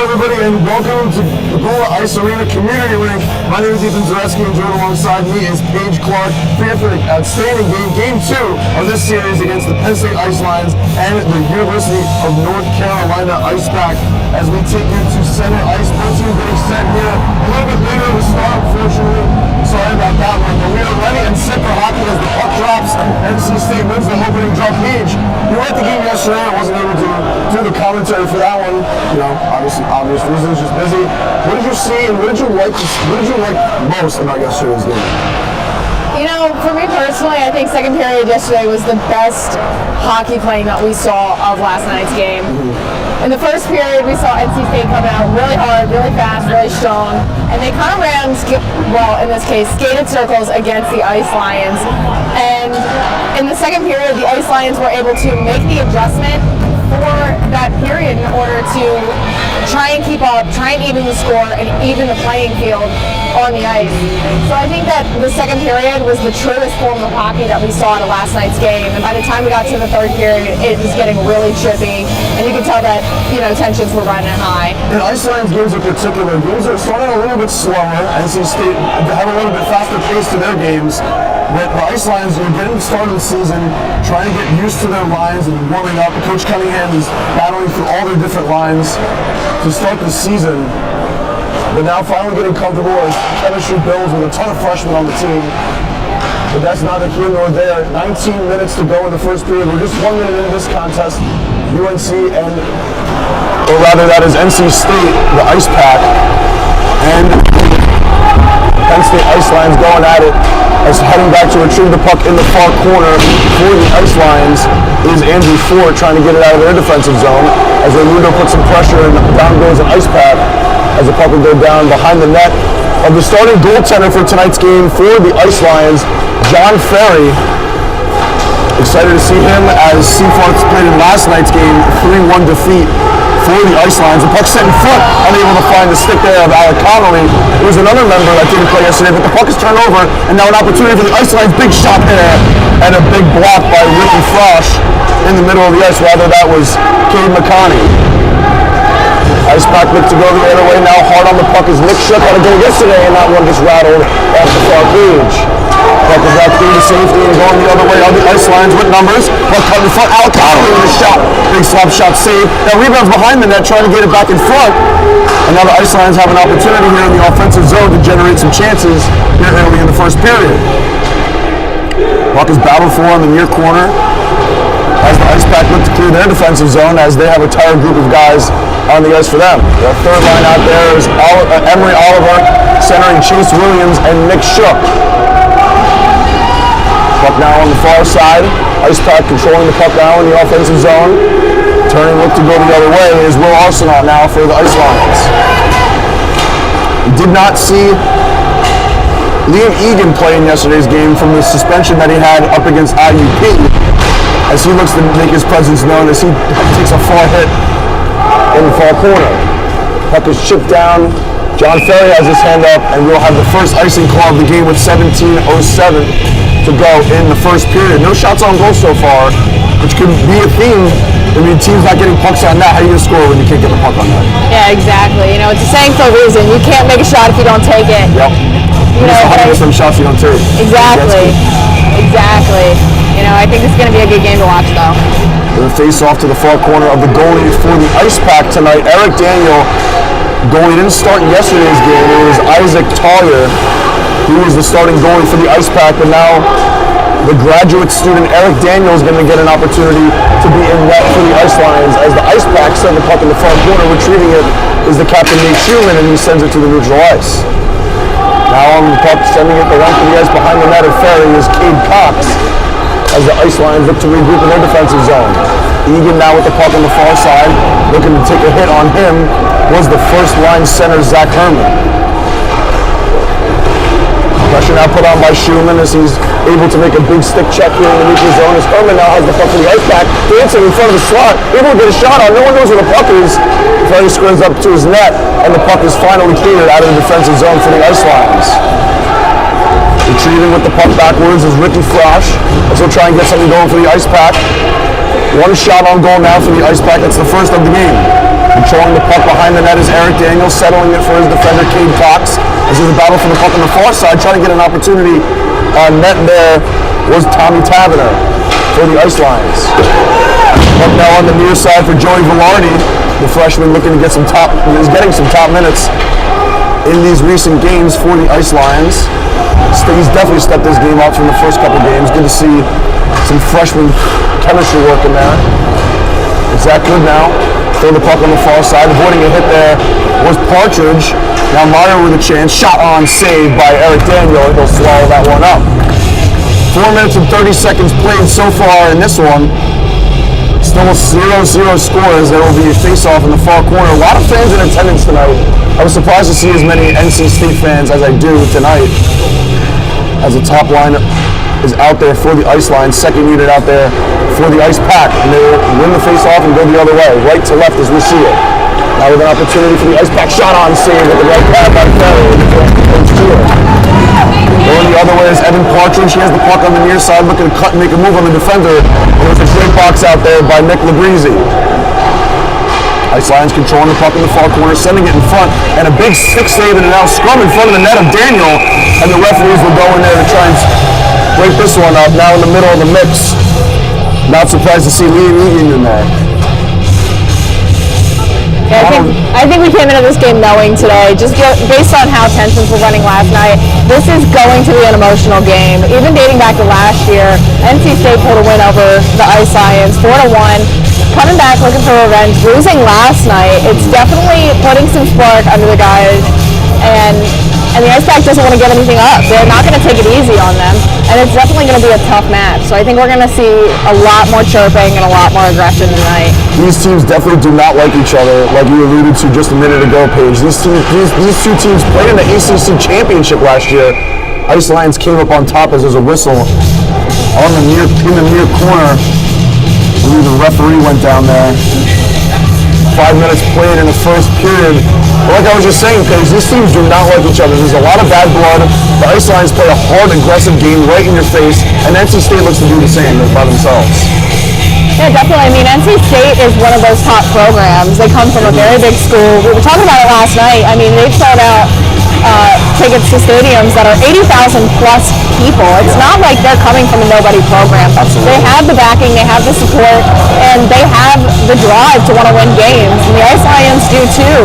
everybody, and welcome to Pegula Ice Arena Community Rink. My name is Zaretsky, and joined alongside me is Paige Clark. Here for an outstanding game 2 of this series against the Penn State Ice Lions and the University of North Carolina Icepack. As we take you to center ice, both teams getting set here. A little bit later to start, unfortunately. Sorry about that one, but we are ready and set for hockey as the puck drops. NC State wins the opening draw. Paige, you were at the game yesterday. I wasn't able to do the commentary for that one. You know, obvious reasons, just busy. What did you see, and what did you like most about yesterday's game? You know, for me personally, I think second period yesterday was the best hockey playing that we saw of last night's game. In the first period, we saw NC State coming out really hard, really fast, really strong, and they kind of ran, well, in this case, skated circles against the Ice Lions. And in the second period, the Ice Lions were able to make the adjustment for that period in order to try and keep up, try and even the score, and even the playing field on the ice. So I think that the second period was the truest form of hockey that we saw in last night's game. And by the time we got to the third period, it was getting really chippy, and you could tell that, you know, tensions were running high. In Ice Lions games in particular, games are starting a little bit slower. NC State have a little bit faster pace to their games. But the Ice Lions are getting started the season, trying to get used to their lines and warming up. Coach Cunningham is battling through all their different lines to start the season. But now finally getting comfortable as chemistry builds with a ton of freshmen on the team. But that's neither here nor there. 19 minutes to go in the first period. We're just 1 minute into this contest. UNC and, or rather that is NC State, the Icepack, and Penn State Ice Lions going at it. As heading back to retrieve the puck in the far corner for the Ice Lions is Andrew Ford trying to get it out of their defensive zone. As Raimundo puts some pressure and down goes an Icepack as the puck will go down behind the net of the starting goaltender for tonight's game for the Ice Lions, John Ferry. Excited to see him as Seaforth played in last night's game, 3-1 defeat for the Ice Lions. The puck set in front, unable to find the stick there of Alec Connolly. There was another member that didn't play yesterday, but the puck is turned over, and now an opportunity for the Ice Lions. Big shot there, and a big block by Ricky Frosch in the middle of the ice. Rather, that was Cade McConney. Icepack looked to go the other way. Now hard on the puck is Nick Shook. Had a goal yesterday, and that one gets rattled off the far page. Puck is back through to safety and going the other way on the Ice Lions with numbers. Puck cut in front. Alec Connolly with a shot. Big slap shot save. Now rebounds behind the net, trying to get it back in front. And now the Ice Lions have an opportunity here in the offensive zone to generate some chances here early in the first period. Puck is battled for in the near corner as the Icepack look to clear their defensive zone, as they have a tired group of guys on the ice for them. The third line out there is Emery Oliver centering Chase Williams and Nick Shook. Puck now on the far side. Icepack controlling the puck now in the offensive zone. Turning look to go the other way is Will Arsenault now for the Ice Lions. We did not see Liam Egan play in yesterday's game from the suspension that he had up against IUP, as he looks to make his presence known as he takes a far hit in the far corner. Puck is chipped down. John Ferry has his hand up, and we'll have the first icing call of the game with 17:07 to go in the first period. No shots on goal so far, which could be a theme. I mean, teams not getting pucks on net. How do you score when you can't get the puck on net? Yeah, exactly. You know, it's a saying for a reason. You can't make a shot if you don't take it. Yep. You know, 100% shots you don't take. Exactly. Exactly. You know, I think this is going to be a good game to watch, though. The face-off to the far corner of the goalie for the Icepack tonight. Eric Daniel, goalie didn't start in yesterday's game. It was Isaac Collier who was the starting goalie for the Icepack, but now the graduate student Eric Daniel is going to get an opportunity to be in net for the Ice Lions, as the Icepack send the puck in the far corner. Retrieving it is the captain, Nate Schumann, and he sends it to the neutral ice. Now on the puck, sending it the length of the ice behind the net of Ferry is Cade Cox, as the Ice Lions look to regroup in their defensive zone. Egan now with the puck on the far side, looking to take a hit on him was the first line center, Zach Herman. Pressure now put on by Schumann as he's able to make a big stick check here in the neutral zone, as Herman now has the puck for the Icepack, dancing in front of the slot, able to get a shot on. No one knows where the puck is. Ferry squares up to his net, and the puck is finally cleared out of the defensive zone for the Ice Lions. Retrieving with the puck backwards is Ricky Frosch, as he'll try and get something going for the Icepack. One shot on goal now for the Icepack. That's the first of the game. Controlling the puck behind the net is Eric Daniels, settling it for his defender, Cade Cox. As there's a battle for the puck on the far side, trying to get an opportunity on net there was Tommy Tavener for the Ice Lions. Up now on the near side for Joey Velarde, the freshman looking to get is getting some top minutes in these recent games for the Ice Lions. He's definitely stepped his game up from the first couple games. Good to see some freshman chemistry working there. Zach Good now. Throw the puck on the far side. Avoiding a hit there was Partridge. Now Meyer with a chance. Shot on, saved by Eric Daniel. He'll swallow that one up. 4 minutes and 30 seconds played so far in this one. Still a 0-0 score as there will be a face-off in the far corner. A lot of fans in attendance tonight. I was surprised to see as many NC State fans as I do tonight. As the top line is out there for the Ice Line, second unit out there for the Icepack, and they will win the face-off and go the other way, right to left as we see it. Now with an opportunity for the Icepack, shot on save with the right pad by Ferry. Going the other way is Evan Partridge. He has the puck on the near side, looking to cut and make a move on the defender. And there's a great box out there by Nick Labrizzi. Ice Lions controlling the puck in the far corner, sending it in front, and a big stick save and a now scrum in front of the net of Daniel, and the referees will go in there to try and break this one up. Now in the middle of the mix. Not surprised to see Lee Egan in there. Yeah, I think we came into this game knowing today, just based on how tensions were running last night, this is going to be an emotional game. Even dating back to last year, NC State pulled a win over the Ice Lions, 4-1. Coming back looking for revenge, losing last night, it's definitely putting some spark under the guys, and the Icepack doesn't want to give anything up. They're not going to take it easy on them, and it's definitely going to be a tough match. So I think we're going to see a lot more chirping and a lot more aggression tonight. These teams definitely do not like each other, like you alluded to just a minute ago, Paige. These two teams played in the ACC Championship last year. Ice Lions came up on top as there's a whistle in the near corner. I believe the referee went down there. 5 minutes played in the first period. But like I was just saying, Paige, these teams do not like each other. There's a lot of bad blood. The Ice Lions play a hard, aggressive game right in your face, and NC State looks to do the same by themselves. Yeah, definitely. I mean, NC State is one of those top programs. They come from a very big school. We were talking about it last night. I mean, they've sold out tickets to stadiums that are 80,000 plus people. It's not like they're coming from a nobody program. Absolutely. They have the backing, they have the support, and they have the drive to want to win games. And the Ice Lions do too.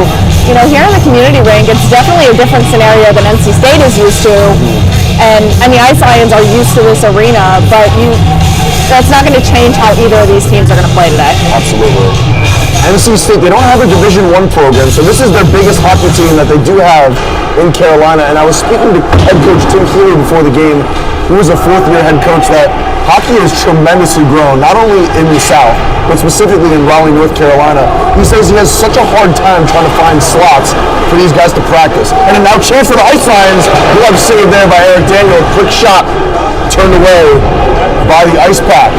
You know, here in the community rink, it's definitely a different scenario than NC State is used to. And the Ice Lions are used to this arena, but that's not going to change how either of these teams are going to play today. Absolutely. NC State, they don't have a Division I program, so this is their biggest hockey team that they do have in Carolina. And I was speaking to head coach Tim Healy before the game, who was a fourth-year head coach, that hockey has tremendously grown, not only in the South, but specifically in Raleigh, North Carolina. He says he has such a hard time trying to find slots for these guys to practice. And now chance for the Ice Lions. Glove saved there by Eric Daniel. Quick shot turned away by the Icepack.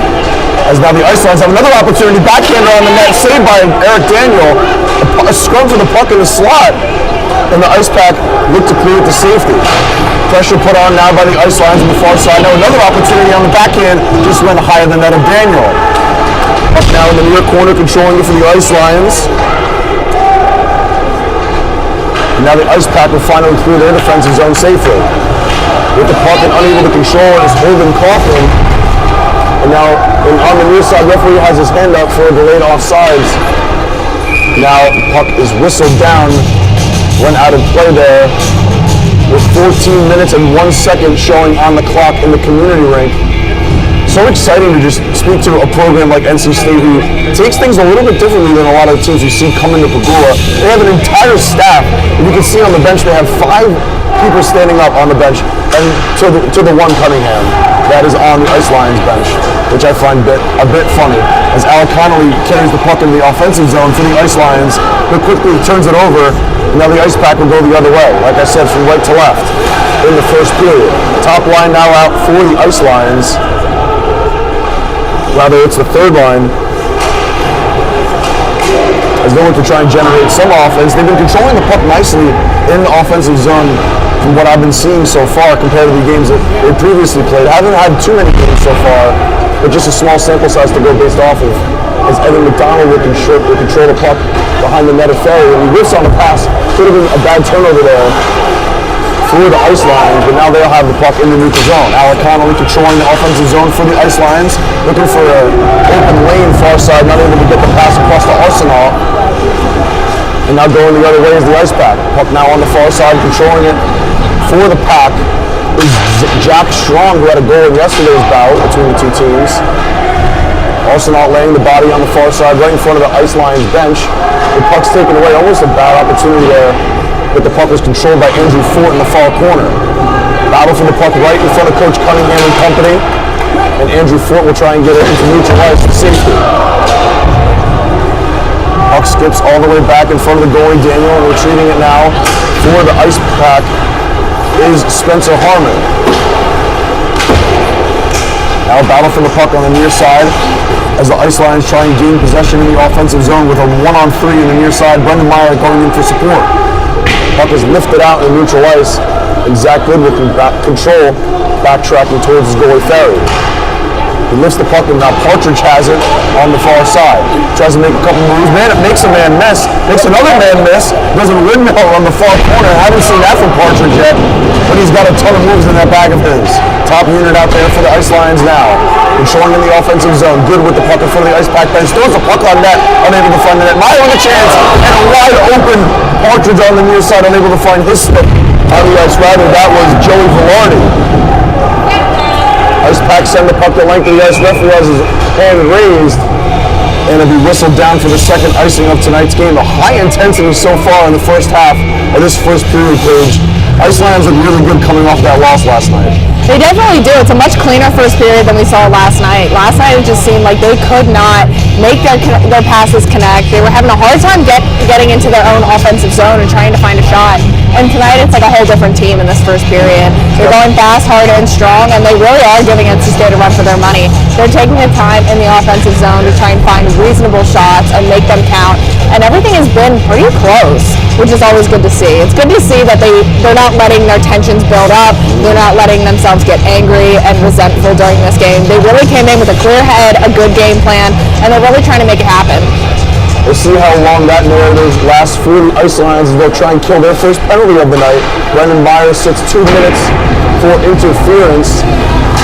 As now the Ice Lions have another opportunity. Backhander on the net, saved by Eric Daniel. A scrum for the puck in the slot. And the Icepack look to clear it to safety. Pressure put on now by the Ice Lions on the far side. Now another opportunity on the backhand, just went higher than that of Daniel. Now in the near corner, controlling it for the Ice Lions. And now the Icepack will finally clear their defensive zone safely. With the puck and unable to control it is Holden Coughlin. And now on the near side, referee has his hand up for a delayed offsides. Now the puck is whistled down. Went out of play there with 14 minutes and 1 second showing on the clock in the community rink. So exciting to just speak to a program like NC State who takes things a little bit differently than a lot of the teams we see come into Pegula. They have an entire staff. If you can see on the bench, they have 5 people standing up on the bench, and to the one Cunningham that is on the Ice Lions bench, which I find a bit funny, as Alec Connolly carries the puck in the offensive zone for the Ice Lions, but quickly turns it over, and now the Icepack will go the other way, like I said, from right to left in the first period. Top line now out for the Ice Lions. Rather, it's the third line, as they look to try and generate some offense. They've been controlling the puck nicely in the offensive zone from what I've been seeing so far compared to the games that they previously played. I haven't had too many games so far, but just a small sample size to go based off of. as Evan McDonald will control the puck behind the net of Ferry. And he whiffs on the pass. Could have been a bad turnover there for the Ice Lions, but now they'll have the puck in the neutral zone. Alec Connolly controlling the offensive zone for the Ice Lions, looking for an open lane far side, not able to get the pass across the Arsenal. And now going the other way is the Icepack. Puck now on the far side, controlling it for the Pack is Jack Strong, who had a goal in yesterday's bout between the two teams. Arsenal laying the body on the far side, right in front of the Ice Lions bench. The puck's taken away, almost a bad opportunity there, but the puck was controlled by Andrew Fort in the far corner. Battle for the puck right in front of Coach Cunningham and company, and Andrew Fort will try and get it into neutral ice for safety. Puck skips all the way back in front of the goalie, Daniel, and retrieving it now for the Icepack is Spencer Harmon. Now battle for the puck on the near side as the Ice Lions try and gain possession in the offensive zone with a 1-on-3 in the near side. Brendan Meyer going in for support. Puck is lifted out in neutral ice, and Zach Good will control, backtracking towards his goalie Ferry. He lifts the puck, and now Partridge has it on the far side. Tries to make a couple moves. Man, it makes a man miss. Makes another man miss. Does a windmill on the far corner. I haven't seen that from Partridge yet, but he's got a ton of moves in that bag of his. Top unit out there for the Ice Lions now. Controlling in the offensive zone. Good with the puck in front of the Icepack bench. Throws the puck on net. Unable to find the net. Meyer with a chance. And a wide open Partridge on the near side. Unable to find his stick on the ice. Rather, that was Joey Velarde. Icepack send the puck the length of the ice. Referee has his hand raised, and it'll be whistled down for the second icing of tonight's game. A high intensity so far in the first half of this first period, Paige. Ice Lions look really good coming off that loss last night. They definitely do. It's a much cleaner first period than we saw last night. Last night it just seemed like they could not make their passes connect. They were having a hard time getting into their own offensive zone and trying to find a shot. And tonight it's like a whole different team in this first period. They're going fast, hard, and strong, and they really are giving NC State a run for their money. They're taking the time in the offensive zone to try and find reasonable shots and make them count. And everything has been pretty close, which is always good to see. It's good to see that they're not letting their tensions build up. They're not letting themselves get angry and resentful during this game. They really came in with a clear head, a good game plan, and they're really trying to make it happen. We'll see how long that narrative lasts for the Ice Lions as they'll try and kill their first penalty of the night. Brendan Meyer sits 2 minutes for interference.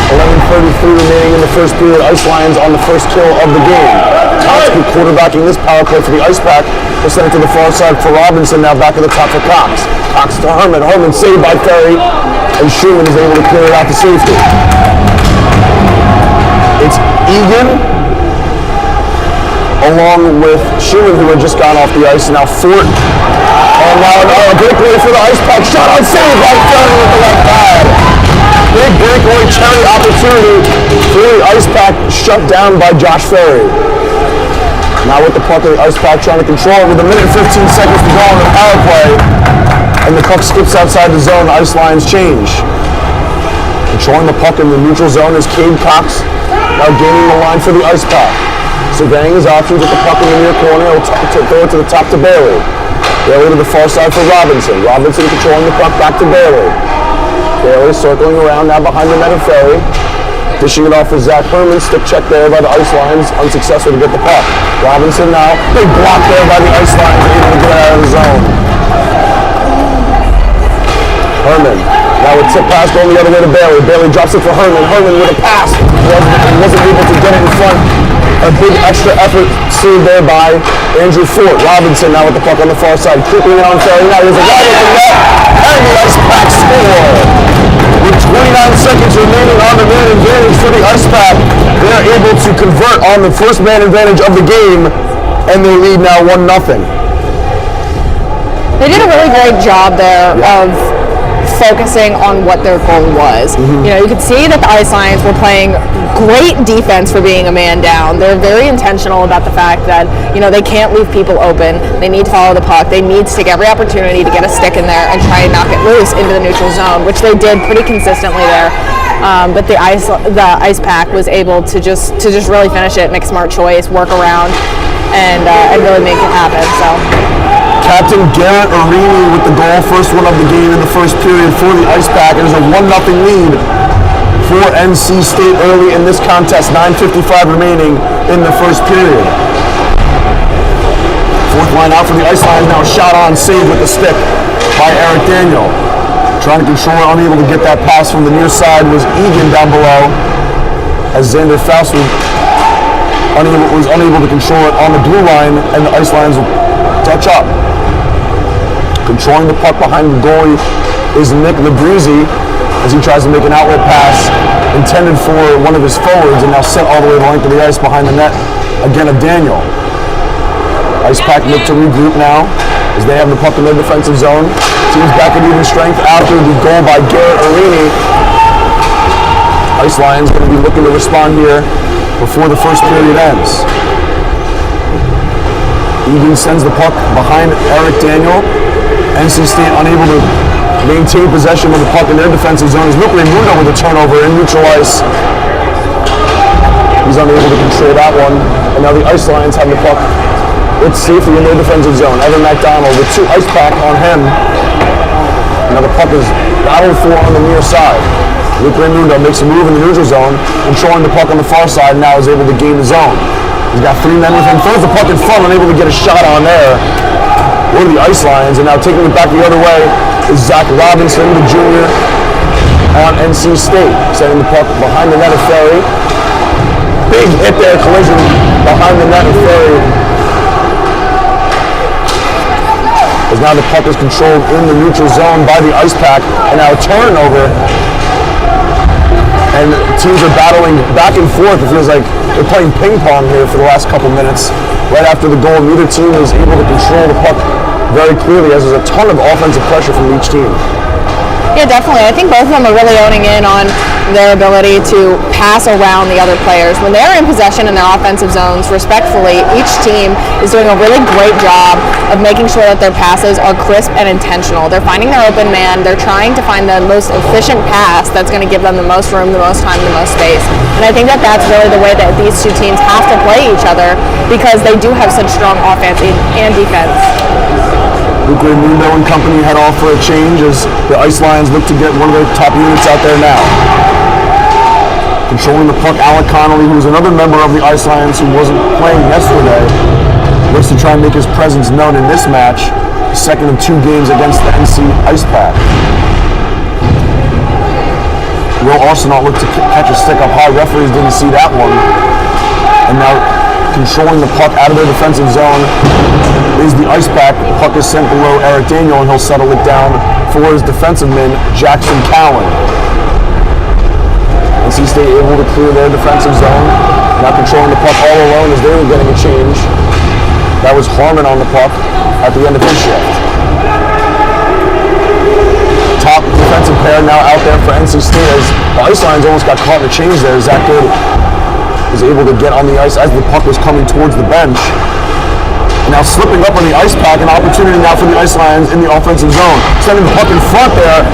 11:33 remaining in the first period. Ice Lions on the first kill of the game. Zaretsky quarterbacking this power play for the Icepack. They'll send it to the far side for Robinson, now back at the top for Cox. Cox to Herman. Herman saved by Ferry, and Schumann is able to clear it out to safety. It's Egan along with Schumann, who had just gone off the ice, and now Fort. And now a breakaway for the Icepack. Shot on save by Ferry with the left pad. Big breakaway cherry opportunity for the Icepack, shut down by Josh Ferry. Now with the puck of the Icepack trying to control it with 1 minute and 15 seconds to go on the power play. And the puck skips outside the zone. The Ice Lions change. Controlling the puck in the neutral zone is Cade Cox, now gaining the line for the Icepack. Surveying his options with the puck in the near corner. He'll throw it to the top to Bailey. Bailey to the far side for Robinson. Robinson controlling the puck back to Bailey. Bailey circling around now behind the net of Ferry. Dishing it off for Zach Herman. Stick check there by the Ice Lions. Unsuccessful to get the puck. Robinson now. Big block there by the Ice Lions. Able to get out of the zone. Herman. Now a tip pass going the other way to Bailey. Bailey drops it for Herman. Herman with a pass. Wasn't able to get it in front. A big extra effort seen there by Andrew Fort. Robinson now with the puck on the far side. Keeping it on Ferry. Now there's a wide open net. And the Icepack score. With 29 seconds remaining on the man advantage for the Icepack, they're able to convert on the first man advantage of the game, and they lead now 1-0. They did a really great job there of focusing on what their goal was. You know, you could see that the Ice Lions were playing great defense for being a man down. They're very intentional about the fact that, you know, they can't leave people open. They need to follow the puck. They need to take every opportunity to get a stick in there and try and knock it loose into the neutral zone, which they did pretty consistently there. But the Icepack was able to just really finish it, make a smart choice, work around, and really make it happen. So. Captain Garrett Arini with the goal, first one of the game in the first period for the Icepack. There's a 1-0 lead for NC State early in this contest. 9:55 remaining in the first period. Fourth line out for the Ice Lions. Now a shot on, saved with the stick by Eric Daniel. Trying to control it, unable to get that pass from the near side was Egan down below. As Xander Faust was unable to control it on the blue line, and the Ice Lions will touch up. Controlling the puck behind the goalie is Nick Labrizzi as he tries to make an outlet pass intended for one of his forwards and now sent all the way the length of the ice behind the net again of Daniel. Icepack look to regroup now as they have the puck in their defensive zone. Team's back at even strength after the goal by Garrett Arini. Ice Lions going to be looking to respond here before the first period ends. Egan sends the puck behind Eric Daniel. NC State unable to maintain possession of the puck in their defensive zone. As Luke Raimundo with a turnover in neutral ice. He's unable to control that one. And now the Ice Lions have the puck. It's safely in their defensive zone. Evan McDonald with 2 Icepack on him. Now the puck is battled for on the near side. Luke Raimundo makes a move in the neutral zone, controlling the puck on the far side, and now is able to gain the zone. He's got 3 men with him, throws the puck in front, unable to get a shot on there. Or the Ice Lions, and now taking it back the other way is Zach Robinson, the junior, on NC State. Sending the puck behind the net of Ferry. Big hit there, collision behind the net of Ferry. As now the puck is controlled in the neutral zone by the Icepack, and now a turnover. And teams are battling back and forth. It feels like they're playing ping pong here for the last couple minutes. Right after the goal, neither team is able to control the puck very clearly, as there's a ton of offensive pressure from each team. Yeah, definitely. I think both of them are really owning in on their ability to pass around the other players. When they're in possession in their offensive zones, respectfully, each team is doing a really great job of making sure that their passes are crisp and intentional. They're finding their open man. They're trying to find the most efficient pass that's going to give them the most room, the most time, the most space. And I think that that's really the way that these two teams have to play each other, because they do have such strong offense and defense. Luke Raimundo and company head off for a change as the Ice Lions look to get one of their top units out there now. Controlling the puck, Alec Connolly, who's another member of the Ice Lions who wasn't playing yesterday, looks to try and make his presence known in this match, second of 2 games against the NC Icepack. Will Arsenault looked to catch a stick up high. Referees didn't see that one. And now controlling the puck out of their defensive zone is the Icepack. The puck is sent below Eric Daniel, and he'll settle it down for his defensive man, Jackson Cowan. NC State able to clear their defensive zone. Now controlling the puck all alone as they were getting a change. That was Harmon on the puck at the end of his shift. Top defensive pair now out there for NC State as the Ice Lions almost got caught in a change there. Zach Good was able to get on the ice as the puck was coming towards the bench. And now slipping up on the Icepack, an opportunity now for the Ice Lions in the offensive zone. Sending the puck in front there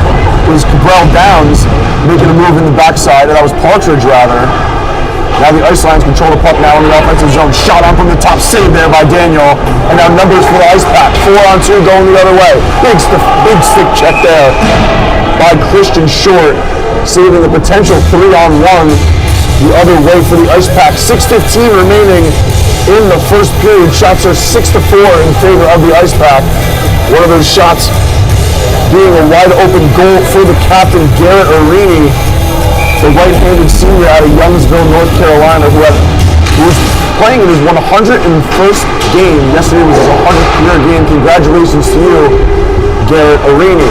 was Cabral Downs making a move in the backside, and that was Partridge rather. Now the Ice Lions control the puck now in the offensive zone. Shot on from the top, saved there by Daniel. And now numbers for the Icepack. 4-on-2 going the other way. Big stick check there by Christian Short, saving the potential 3-on-1 the other way for the Icepack. 6:15 remaining in the first period. Shots are 6-4 in favor of the Icepack. One of those shots being a wide open goal for the captain, Garrett Arini, the right-handed senior out of Youngsville, North Carolina, who was playing in his 101st game. Yesterday was his 100th career game. Congratulations to you, Garrett Arini.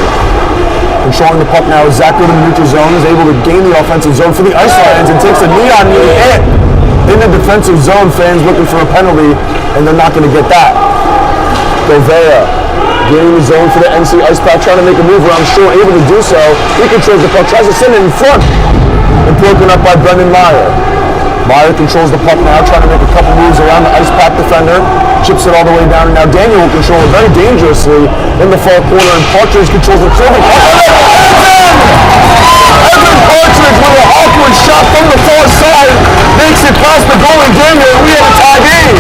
Controlling the puck now is Zach Good in the neutral zone, is able to gain the offensive zone for the Ice Lions and takes a knee-on-knee hit in the defensive zone. Fans looking for a penalty, and they're not going to get that. Gouveia gaining the zone for the NC Icepack, trying to make a move around Short, able to do so. He controls the puck, tries to send it in front, and broken up by Brendan Meyer. Meyer controls the puck now, trying to make a couple moves around the Icepack defender. Chips it all the way down, and now Daniel will control it very dangerously in the far corner, and Partridge controls it. Evan Partridge with an awkward shot from the far side makes it past the goalie Daniel, and we have a tie game.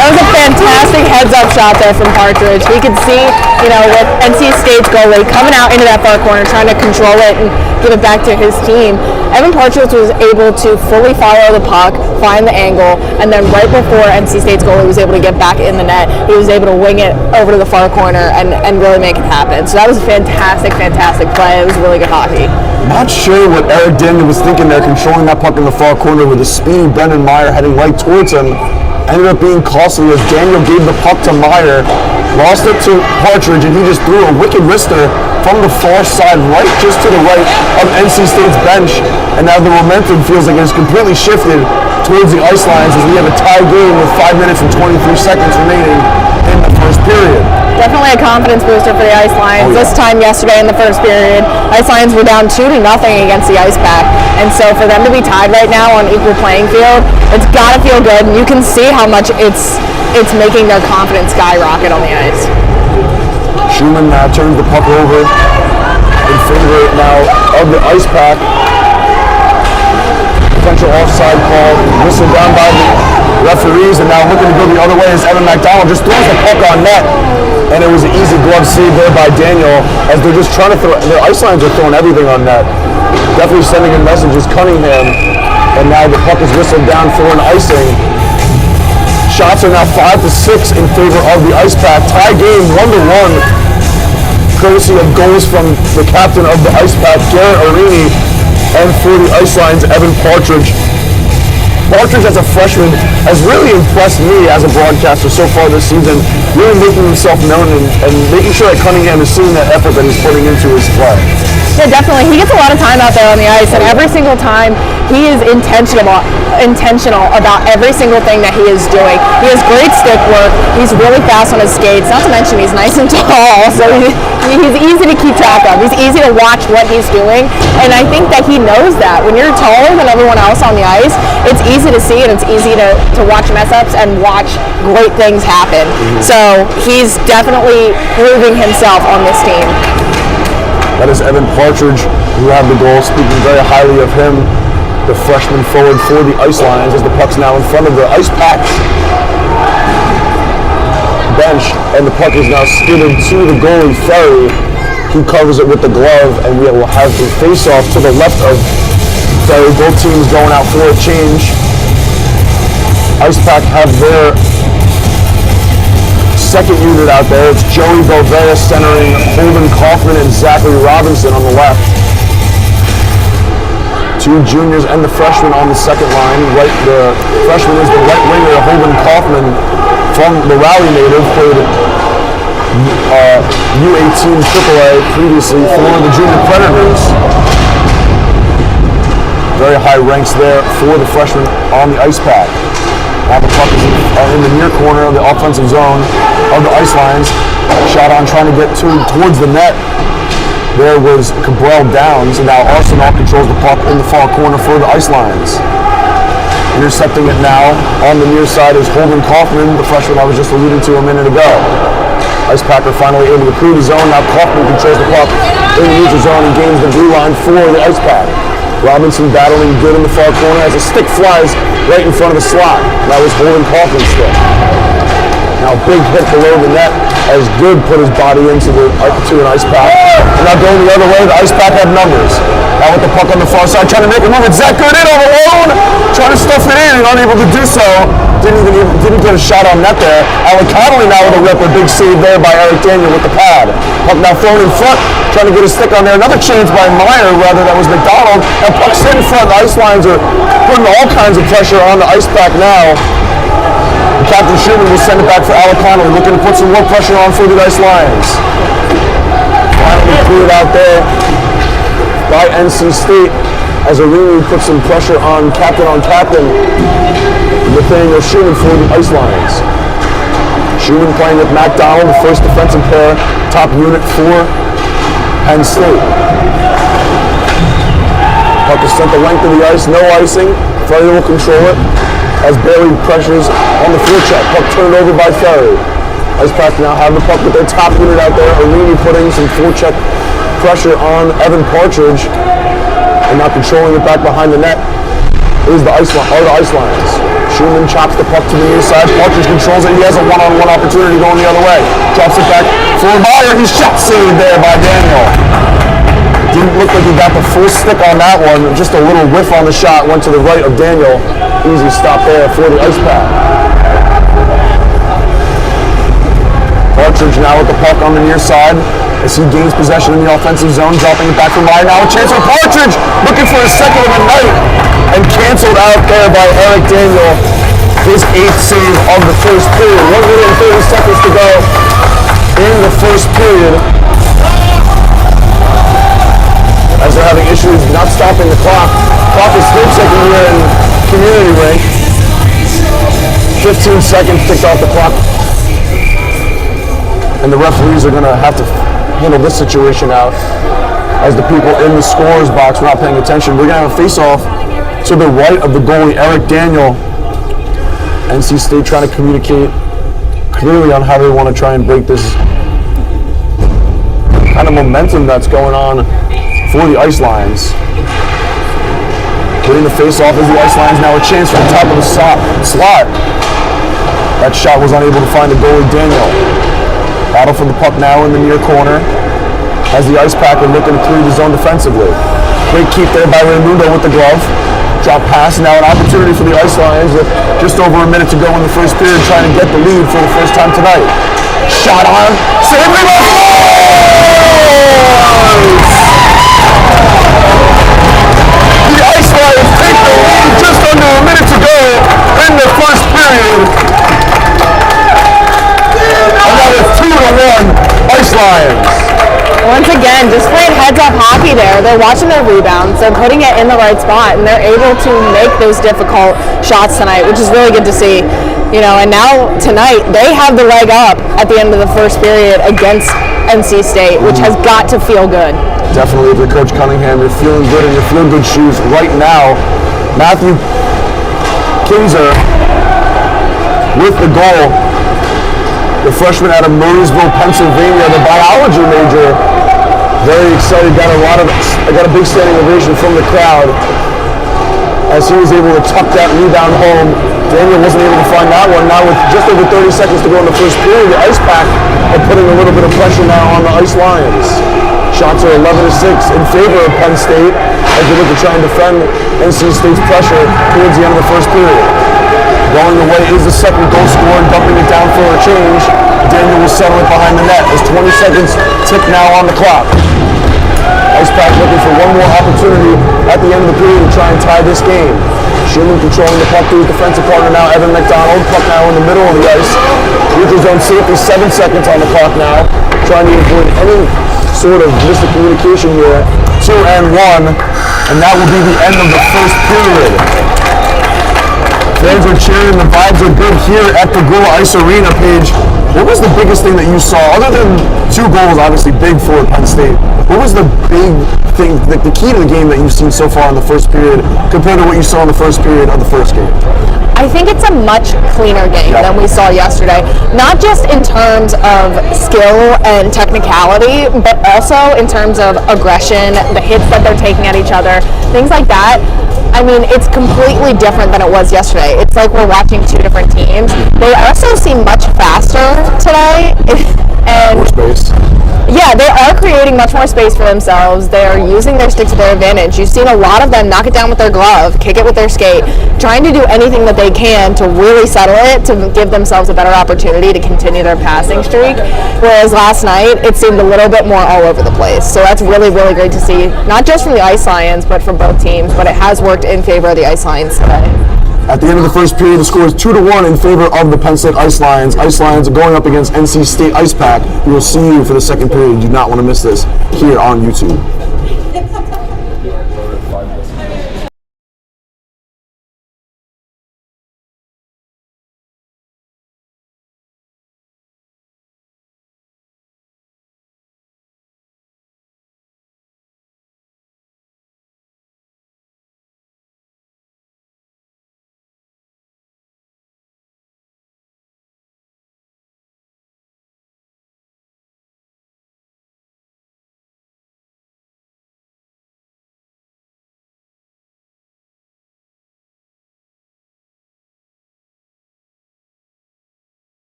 That was a fantastic heads-up shot there from Partridge. We could see, with NC State's goalie coming out into that far corner, trying to control it and give it back to his team. Evan Partridge was able to fully follow the puck, find the angle, and then right before NC State's goalie was able to get back in the net, he was able to wing it over to the far corner and really make it happen. So that was a fantastic play. It was really good hockey. Not sure what Eric Daniel was thinking there, controlling that puck in the far corner with a speedy Brendan Meyer heading right towards him. Ended up being costly as Daniel gave the puck to Meyer, lost it to Partridge, and he just threw a wicked wrister from the far side, right just to the right of NC State's bench. And now the momentum feels like it's completely shifted towards the ice lines as we have a tie game with 5 minutes and 23 seconds remaining in the first period. Definitely a confidence booster for the Ice Lions. This time yesterday in the first period, Ice Lions were down 2-0 against the Icepack. And so for them to be tied right now on equal playing field, it's got to feel good. And you can see how much it's making their confidence skyrocket on the ice. Schumann turns the puck over in favor now of the Icepack. Potential offside call, whistled down by the referees, and now looking to go the other way is Evan McDonald. Just throws the puck on net, and it was an easy glove save there by Daniel as they're just trying to throw. The Ice Lions are throwing everything on net. Definitely sending in messages. Cunningham, and now the puck is whistled down for an icing. Shots are now 5-6 in favor of the Icepack. Tie game 1-1, courtesy of goals from the captain of the Icepack, Garrett Arini, and for the Ice Lions, Evan Partridge. Partridge, as a freshman, has really impressed me as a broadcaster so far this season, really making himself known and making sure that Cunningham is seeing that effort that he's putting into his play. Yeah, definitely. He gets a lot of time out there on the ice, and every single time he is intentional about every single thing that he is doing. He has great stick work. He's really fast on his skates. Not to mention he's nice and tall, so he's easy to keep track of. He's easy to watch what he's doing, and I think that he knows that. When you're taller than everyone else on the ice, it's easy to see and it's easy to watch mess-ups and watch great things happen. So he's definitely proving himself on this team. That is Evan Partridge, who had the goal, speaking very highly of him, the freshman forward for the Ice Lions, as the puck's now in front of the Icepack bench, and the puck is now skidded to the goalie, Ferry, who covers it with the glove, and we will have a face-off to the left of Ferry. Both teams going out for a change. Icepack have their second unit out there. It's Joey Belvera centering Holden Kaufman and Zachary Robinson on the left. Two juniors and the freshman on the second line. The freshman is the right winger, Holden Kaufman, from the Raleigh native, played U18 AAA previously for the Junior Predators. Very high ranks there for the freshman on the Icepack. Now the puck is in the near corner of the offensive zone of the Ice Lions. Shot on trying to get towards the net. There was Cabral Downs, and now Arsenal controls the puck in the far corner for the Ice Lions. Intercepting it now on the near side is Holden Kaufman, the freshman I was just alluding to a minute ago. Icepack are finally able to clear the zone. Now Kaufman controls the puck in the neutral zone and gains the blue line for the Icepack. Robinson battling good in the far corner as a stick flies right in front of the slot. That was Holden Kaufman's stick. Now big hit below the net as Good put his body into an Icepack. And now going the other way, the Icepack had numbers. Now with the puck on the far side, trying to make a move. It's Zach Good in on alone, trying to stuff it in and unable to do so. Didn't get a shot on net there. Alec Connolly now with a rip, a big save there by Eric Daniel with the pad. Puck now thrown in front, trying to get a stick on there. Another change by Meyer, rather that was McDonald. And puck's in front. The Ice Lions are putting all kinds of pressure on the Icepack now. Captain Schumann will send it back for Alec Connolly, looking to put some more pressure on for the Ice Lions. Finally cleared out there by NC State as Arini puts some pressure on captain Nathaniel Schumann for the Ice Lions. Schumann playing with McDonald, the first defensive pair, top unit for Penn State. Puck is sent the length of the ice, no icing. Ferry will control it as Bailey pressures on the forecheck. Puck turned over by Ferry. Icepack now have the puck with their top unit out there. Arini putting some forecheck pressure on Evan Partridge, and now controlling it back behind the net is the Ice Lions. Schumann chops the puck to the near side. Partridge controls it. He has a one-on-one opportunity going the other way. Drops it back for Meyer. He's shot saved there by Daniel. Didn't look like he got the full stick on that one. Just a little whiff on the shot. Went to the right of Daniel. Easy stop there for the Icepack. Partridge now with the puck on the near side as he gains possession in the offensive zone, dropping it back for Meyer. Now a chance for Partridge, looking for his second of the night, and canceled out there by Eric Daniel. His 8th save of the first period. 1 minute and 30 seconds to go in the first period. As they're having issues not stopping the clock. Clock is still ticking here in Community Rink. 15 seconds ticked off the clock. And the referees are going to have to handle this situation out as the people in the scorer's box are not paying attention. We're going to have a face-off to the right of the goalie, Eric Daniel. NC State trying to communicate clearly on how they want to try and break this kind of momentum that's going on for the Ice Lions. Getting the face-off as the Ice Lions now a chance from the top of the slot. That shot was unable to find the goalie, Daniel. Battle for the puck now in the near corner as the Icepack are looking to clear the zone defensively. Great keep there by Raimundo with the glove. Drop pass, now an opportunity for the Ice Lions with just over a minute to go in the first period, trying to get the lead for the first time tonight. Shot on, save rebound, the Ice Lions take the lead just under a minute to go in the first period. And now it's 2-1 Ice Lions. Once again, just playing heads-up hockey there. They're watching their rebounds. They're putting it in the right spot, and they're able to make those difficult shots tonight, which is really good to see. And now tonight, they have the leg up at the end of the first period against NC State, which has got to feel good. Definitely, if you're Coach Cunningham, you're feeling good in your feel-good shoes right now. Matthew Kinzer with the goal. The freshman out of Murraysville, Pennsylvania, the biology major. Very excited, got a big standing ovation from the crowd as he was able to tuck that rebound home. Daniel wasn't able to find that one. Now with just over 30 seconds to go in the first period, the Icepack are putting a little bit of pressure now on the Ice Lions. Shots are 11-6 in favor of Penn State as they look to try and defend NC State's pressure towards the end of the first period. Going away is the second goal scorer and dumping it down for a change. Daniel will settle it behind the net as 20 seconds tick now on the clock. Icepack looking for one more opportunity at the end of the period to try and tie this game. Schumann controlling the puck to his defensive partner now, Evan McDonald. Puck now in the middle of the ice. Neutral zone safety, 7 seconds on the clock now. Trying to avoid any sort of miscommunication here. 2-1, and that will be the end of the first period. Fans are cheering, the vibes are good here at Pegula Ice Arena. Paige, what was the biggest thing that you saw, other than 2 goals, obviously big for Penn State? What was the big thing, the key to the game that you've seen so far in the first period compared to what you saw in the first period of the first game? I think it's a much cleaner game than we saw yesterday. Not just in terms of skill and technicality, but also in terms of aggression, the hits that they're taking at each other, things like that. I mean, it's completely different than it was yesterday. It's like we're watching 2 different teams. They also seem much faster today. And more space. Yeah, they are creating much more space for themselves. They are using their stick to their advantage. You've seen a lot of them knock it down with their glove, kick it with their skate, trying to do anything that they can to really settle it, to give themselves a better opportunity to continue their passing streak. Whereas last night, it seemed a little bit more all over the place. So that's really, really great to see, not just from the Ice Lions, but from both teams. But it has worked in favor of the Ice Lions today. At the end of the first period, the score is 2-1 in favor of the Penn State Ice Lions. Ice Lions are going up against NC State Icepack. We will see you for the second period. You do not want to miss this here on YouTube.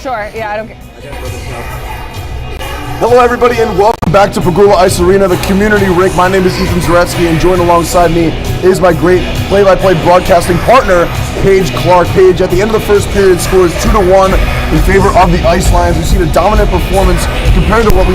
Sure. Yeah, I don't care. Hello, everybody, and welcome back to Pegula Ice Arena, the community rink. My name is Ethan Zaretsky, and joined alongside me is my great play-by-play broadcasting partner, Paige Clark. Paige, at the end of the first period, scores 2-1 in favor of the Ice Lions. We've seen a dominant performance compared to what we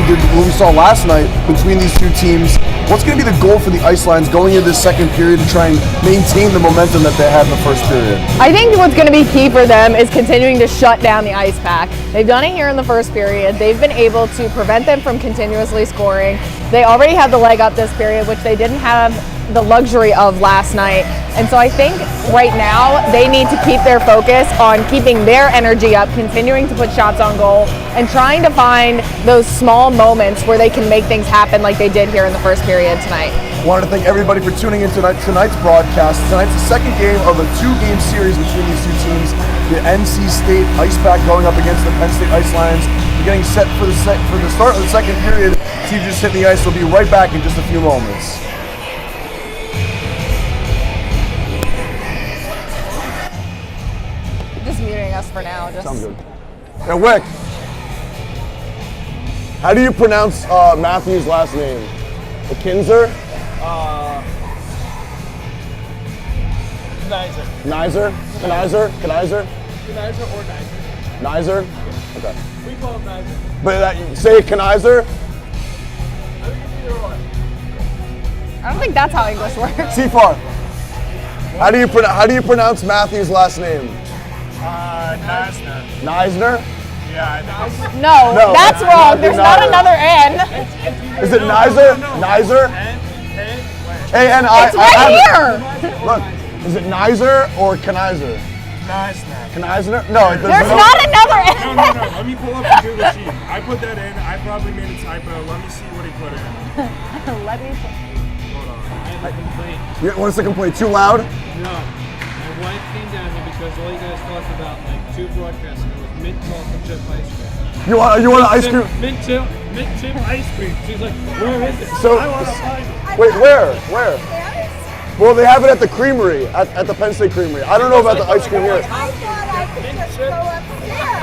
saw last night between these two teams. What's going to be the goal for the Ice Lions going into this second period to try and maintain the momentum that they had in the first period? I think what's going to be key for them is continuing to shut down the Icepack. They've done it here in the first period. They've been able to prevent them from continuously scoring. They already have the leg up this period, which they didn't have the luxury of last night. And so I think right now they need to keep their focus on keeping their energy up, continuing to put shots on goal, and trying to find those small moments where they can make things happen like they did here in the first period tonight. I wanted to thank everybody for tuning in tonight's broadcast. Tonight's the second game of a two-game series between these two teams. The NC State Icepack going up against the Penn State Ice Lions. We're getting set for the start of the second period. Team just hit the ice. We'll be right back in just a few moments. Just muting us for now. Sounds good. Now, Wick, how do you pronounce Matthew's last name? Kinzer? Knizer? Knizer or Knizer? Knizer? Okay. We call him Knizer. But say Knizer? I don't think that's how English works. Seafar, how do you pronounce Matthew's last name? Neisner. Neisner? Yeah, I think it's... No, that's wrong. There's not another N. Is it Nizer? Nizer? A-N-I. It's right here. Look, is it Nizer or Knizer? Neisner. Knizer? No, There's not another N. No. Let me pull up the Google sheet. I put that in. I probably made a typo. Let me see what he put in. Let me. Hold on. I have a complaint. What's the complaint? Too loud? No. My wife came down here because all you guys talked about like two broadcasts ago was mint chocolate chip ice cream. You want an ice cream? Mint chip ice cream. She's like, where is it? So, I want to find it. wait, where? Well, they have it at the creamery, at the Penn State Creamery. I don't know about the ice cream here. I thought I could just go upstairs.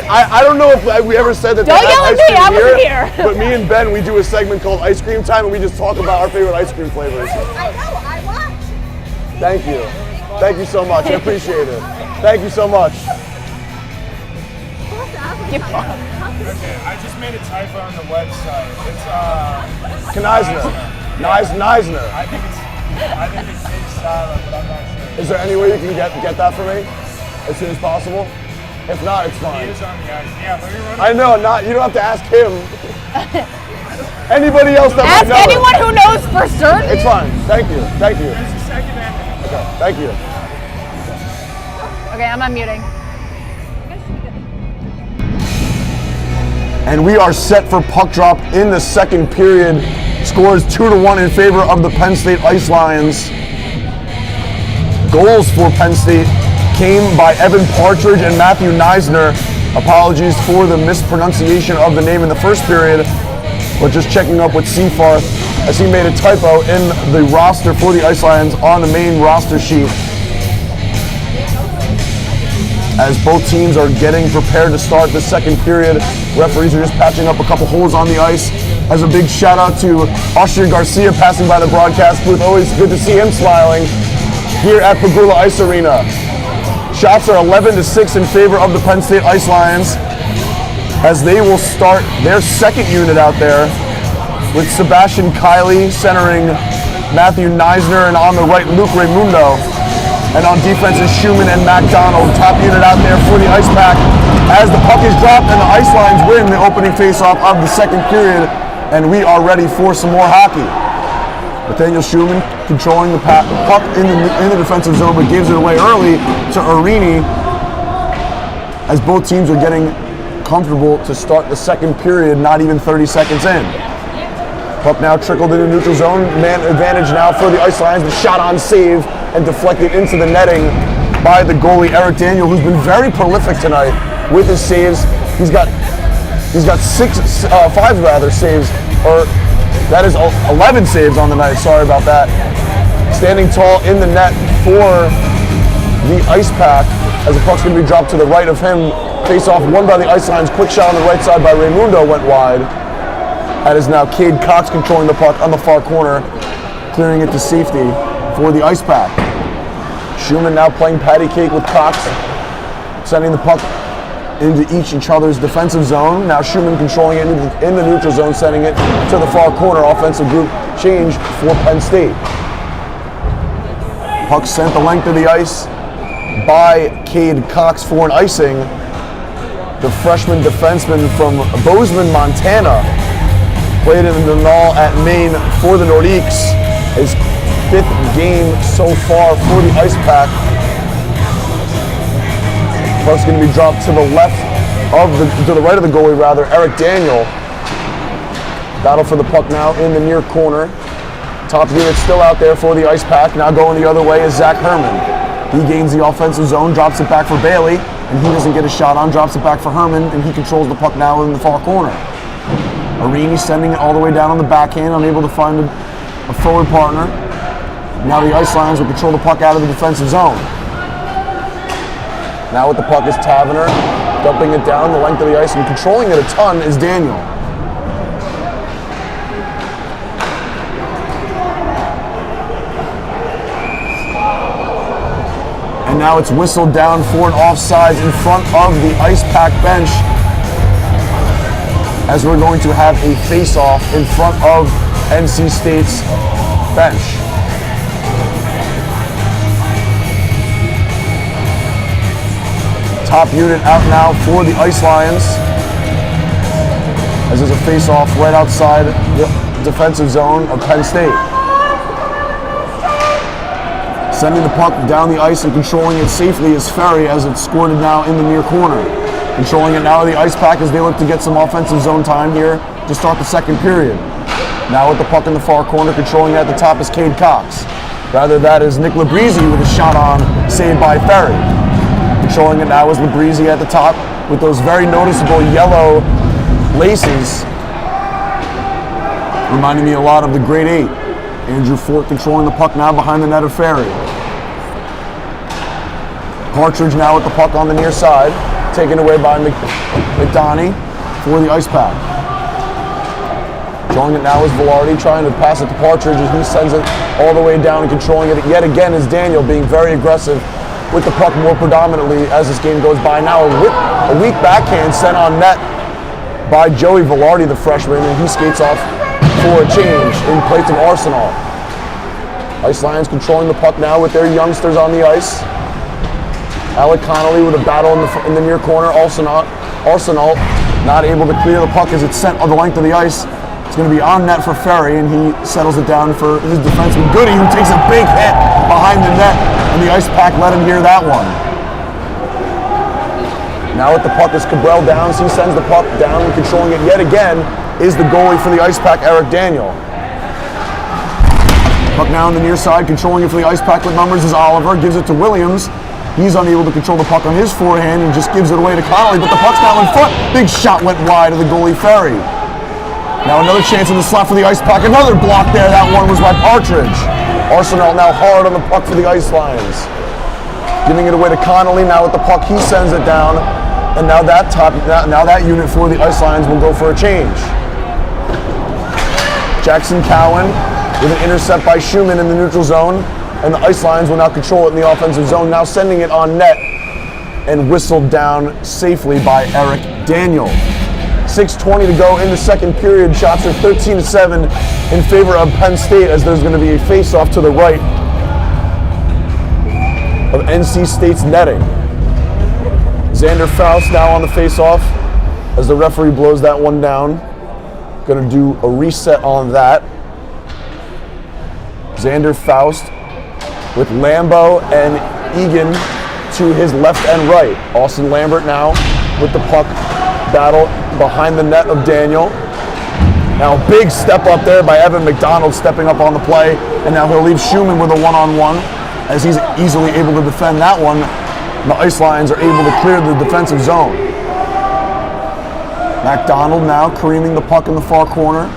I don't know if we ever said that Don't they yell have at me, ice I cream wasn't here, here. but me and Ben, we do a segment called Ice Cream Time, and we just talk about our favorite ice cream flavors. I know, I watched. Thank you. Thank you so much. I appreciate it. Thank you so much. Okay, I just made a typo on the website. It's Kneisner. Neisner. I think it's Big Silent, but I'm not sure. Is there any way you can get that for me as soon as possible? If not, it's He fine. is on the ice. Yeah, let me run. I know, you don't have to ask him. Anybody else that Ask might know anyone it. who knows for certain. It's fine. Thank you. Thank you. There's a second end. Okay. Thank you. Okay, I'm unmuting. And we are set for puck drop in the second period. Scores 2-1 in favor of the Penn State Ice Lions. Goals for Penn State came by Evan Partridge and Matthew Neisner. Apologies for the mispronunciation of the name in the first period, but just checking up with Seafarth as he made a typo in the roster for the Ice Lions on the main roster sheet. As both teams are getting prepared to start the second period, referees are just patching up a couple holes on the ice. As a big shout out to Austrian Garcia passing by the broadcast booth. Always good to see him smiling here at Pegula Ice Arena. Shots are 11-6 in favor of the Penn State Ice Lions as they will start their second unit out there with Sebastian Kiley centering Matthew Neisner, and on the right Luke Raimundo. And on defense is Schumann and MacDonald. Top unit out there for the Icepack as the puck is dropped and the Ice Lions win the opening faceoff of the second period, and we are ready for some more hockey. Nathaniel Schumann controlling the puck in the defensive zone, but gives it away early to Arini as both teams are getting comfortable to start the second period, not even 30 seconds in. Puck now trickled into neutral zone. Man advantage now for the Ice Lions. The shot on save and deflected into the netting by the goalie Eric Daniel, who's been very prolific tonight with his saves. He's got five saves, or that is 11 saves on the night. Sorry about that. Standing tall in the net for the Icepack, as the puck's going to be dropped to the right of him. Face-off won by the Ice Lions. Quick shot on the right side by Raymundo went wide. That is now Cade Cox controlling the puck on the far corner, clearing it to safety for the Icepack. Schumann now playing patty cake with Cox, sending the puck into each other's defensive zone. Now Schumann controlling it in the neutral zone, sending it to the far corner. Offensive group change for Penn State. Puck sent the length of the ice by Cade Cox for an icing. The freshman defenseman from Bozeman, Montana, played in the Null at Maine for the Nordiques. His 5th game so far for the Icepack. Puck's going to be dropped to the right of the goalie rather, Eric Daniel. Battle for the puck now in the near corner. Top unit still out there for the Icepack. Now going the other way is Zach Herman. He gains the offensive zone, drops it back for Bailey, and he doesn't get a shot on, drops it back for Herman, and he controls the puck now in the far corner. Arini sending it all the way down on the backhand, unable to find a forward partner. Now the Ice Lions will control the puck out of the defensive zone. Now with the puck is Taverner, dumping it down the length of the ice, and controlling it a ton is Daniel. And now it's whistled down for an offsides in front of the Icepack bench, as we're going to have a face-off in front of NC State's bench. Top unit out now for the Ice Lions, as there's a face-off right outside the defensive zone of Penn State. Sending the puck down the ice and controlling it safely is Ferry, as it's squirted now in the near corner. Controlling it now the Icepack as they look to get some offensive zone time here to start the second period. Now with the puck in the far corner, controlling it at the top is Cade Cox. Rather, that is Nick Labrizzi with a shot on, saved by Ferry. Controlling it now is Labrizzi at the top with those very noticeable yellow laces, reminding me a lot of the grade 8. Andrew Fort controlling the puck now behind the net of Ferry. Partridge now with the puck on the near side, taken away by McDonough for the Icepack. Controlling it now is Velarde, trying to pass it to Partridge as he sends it all the way down, and controlling it yet again is Daniel, being very aggressive with the puck more predominantly as this game goes by. Now a weak backhand sent on net by Joey Velarde, the freshman, and he skates off for a change in place of Arsenal. Ice Lions controlling the puck now with their youngsters on the ice. Alec Connolly with a battle in the near corner. Arsenal not able to clear the puck as it's sent on the length of the ice. It's going to be on net for Ferry, and he settles it down for his defenseman Goody, who takes a big hit behind the net, and the Icepack let him hear that one. Now with the puck is Cabral down, so he sends the puck down, and controlling it yet again is the goalie for the Icepack, Eric Daniel. Puck now on the near side, controlling it for the Icepack with numbers is Oliver, gives it to Williams. He's unable to control the puck on his forehand and just gives it away to Connolly, but the puck's now in front. Big shot went wide of the goalie Ferry. Now another chance in the slot for the Icepack. Another block there. That one was by Partridge. Arsenal now hard on the puck for the Ice Lions. Giving it away to Connolly. Now with the puck, he sends it down. And now that unit for the Ice Lions will go for a change. Jackson Cowan with an intercept by Schumann in the neutral zone. And the Ice Lions will now control it in the offensive zone, now sending it on net and whistled down safely by Eric Daniel. 6:20 to go in the second period. Shots are 13-7 in favor of Penn State, as there's going to be a face-off to the right of NC State's netting. Xander Faust now on the face-off as the referee blows that one down. Going to do a reset on that. Xander Faust with Lambo and Egan to his left and right. Austin Lambert now with the puck battle behind the net of Daniel. Now big step up there by Evan McDonald, stepping up on the play, and now he'll leave Schumann with a one-on-one as he's easily able to defend that one. The Ice Lions are able to clear the defensive zone. McDonald now careening the puck in the far corner.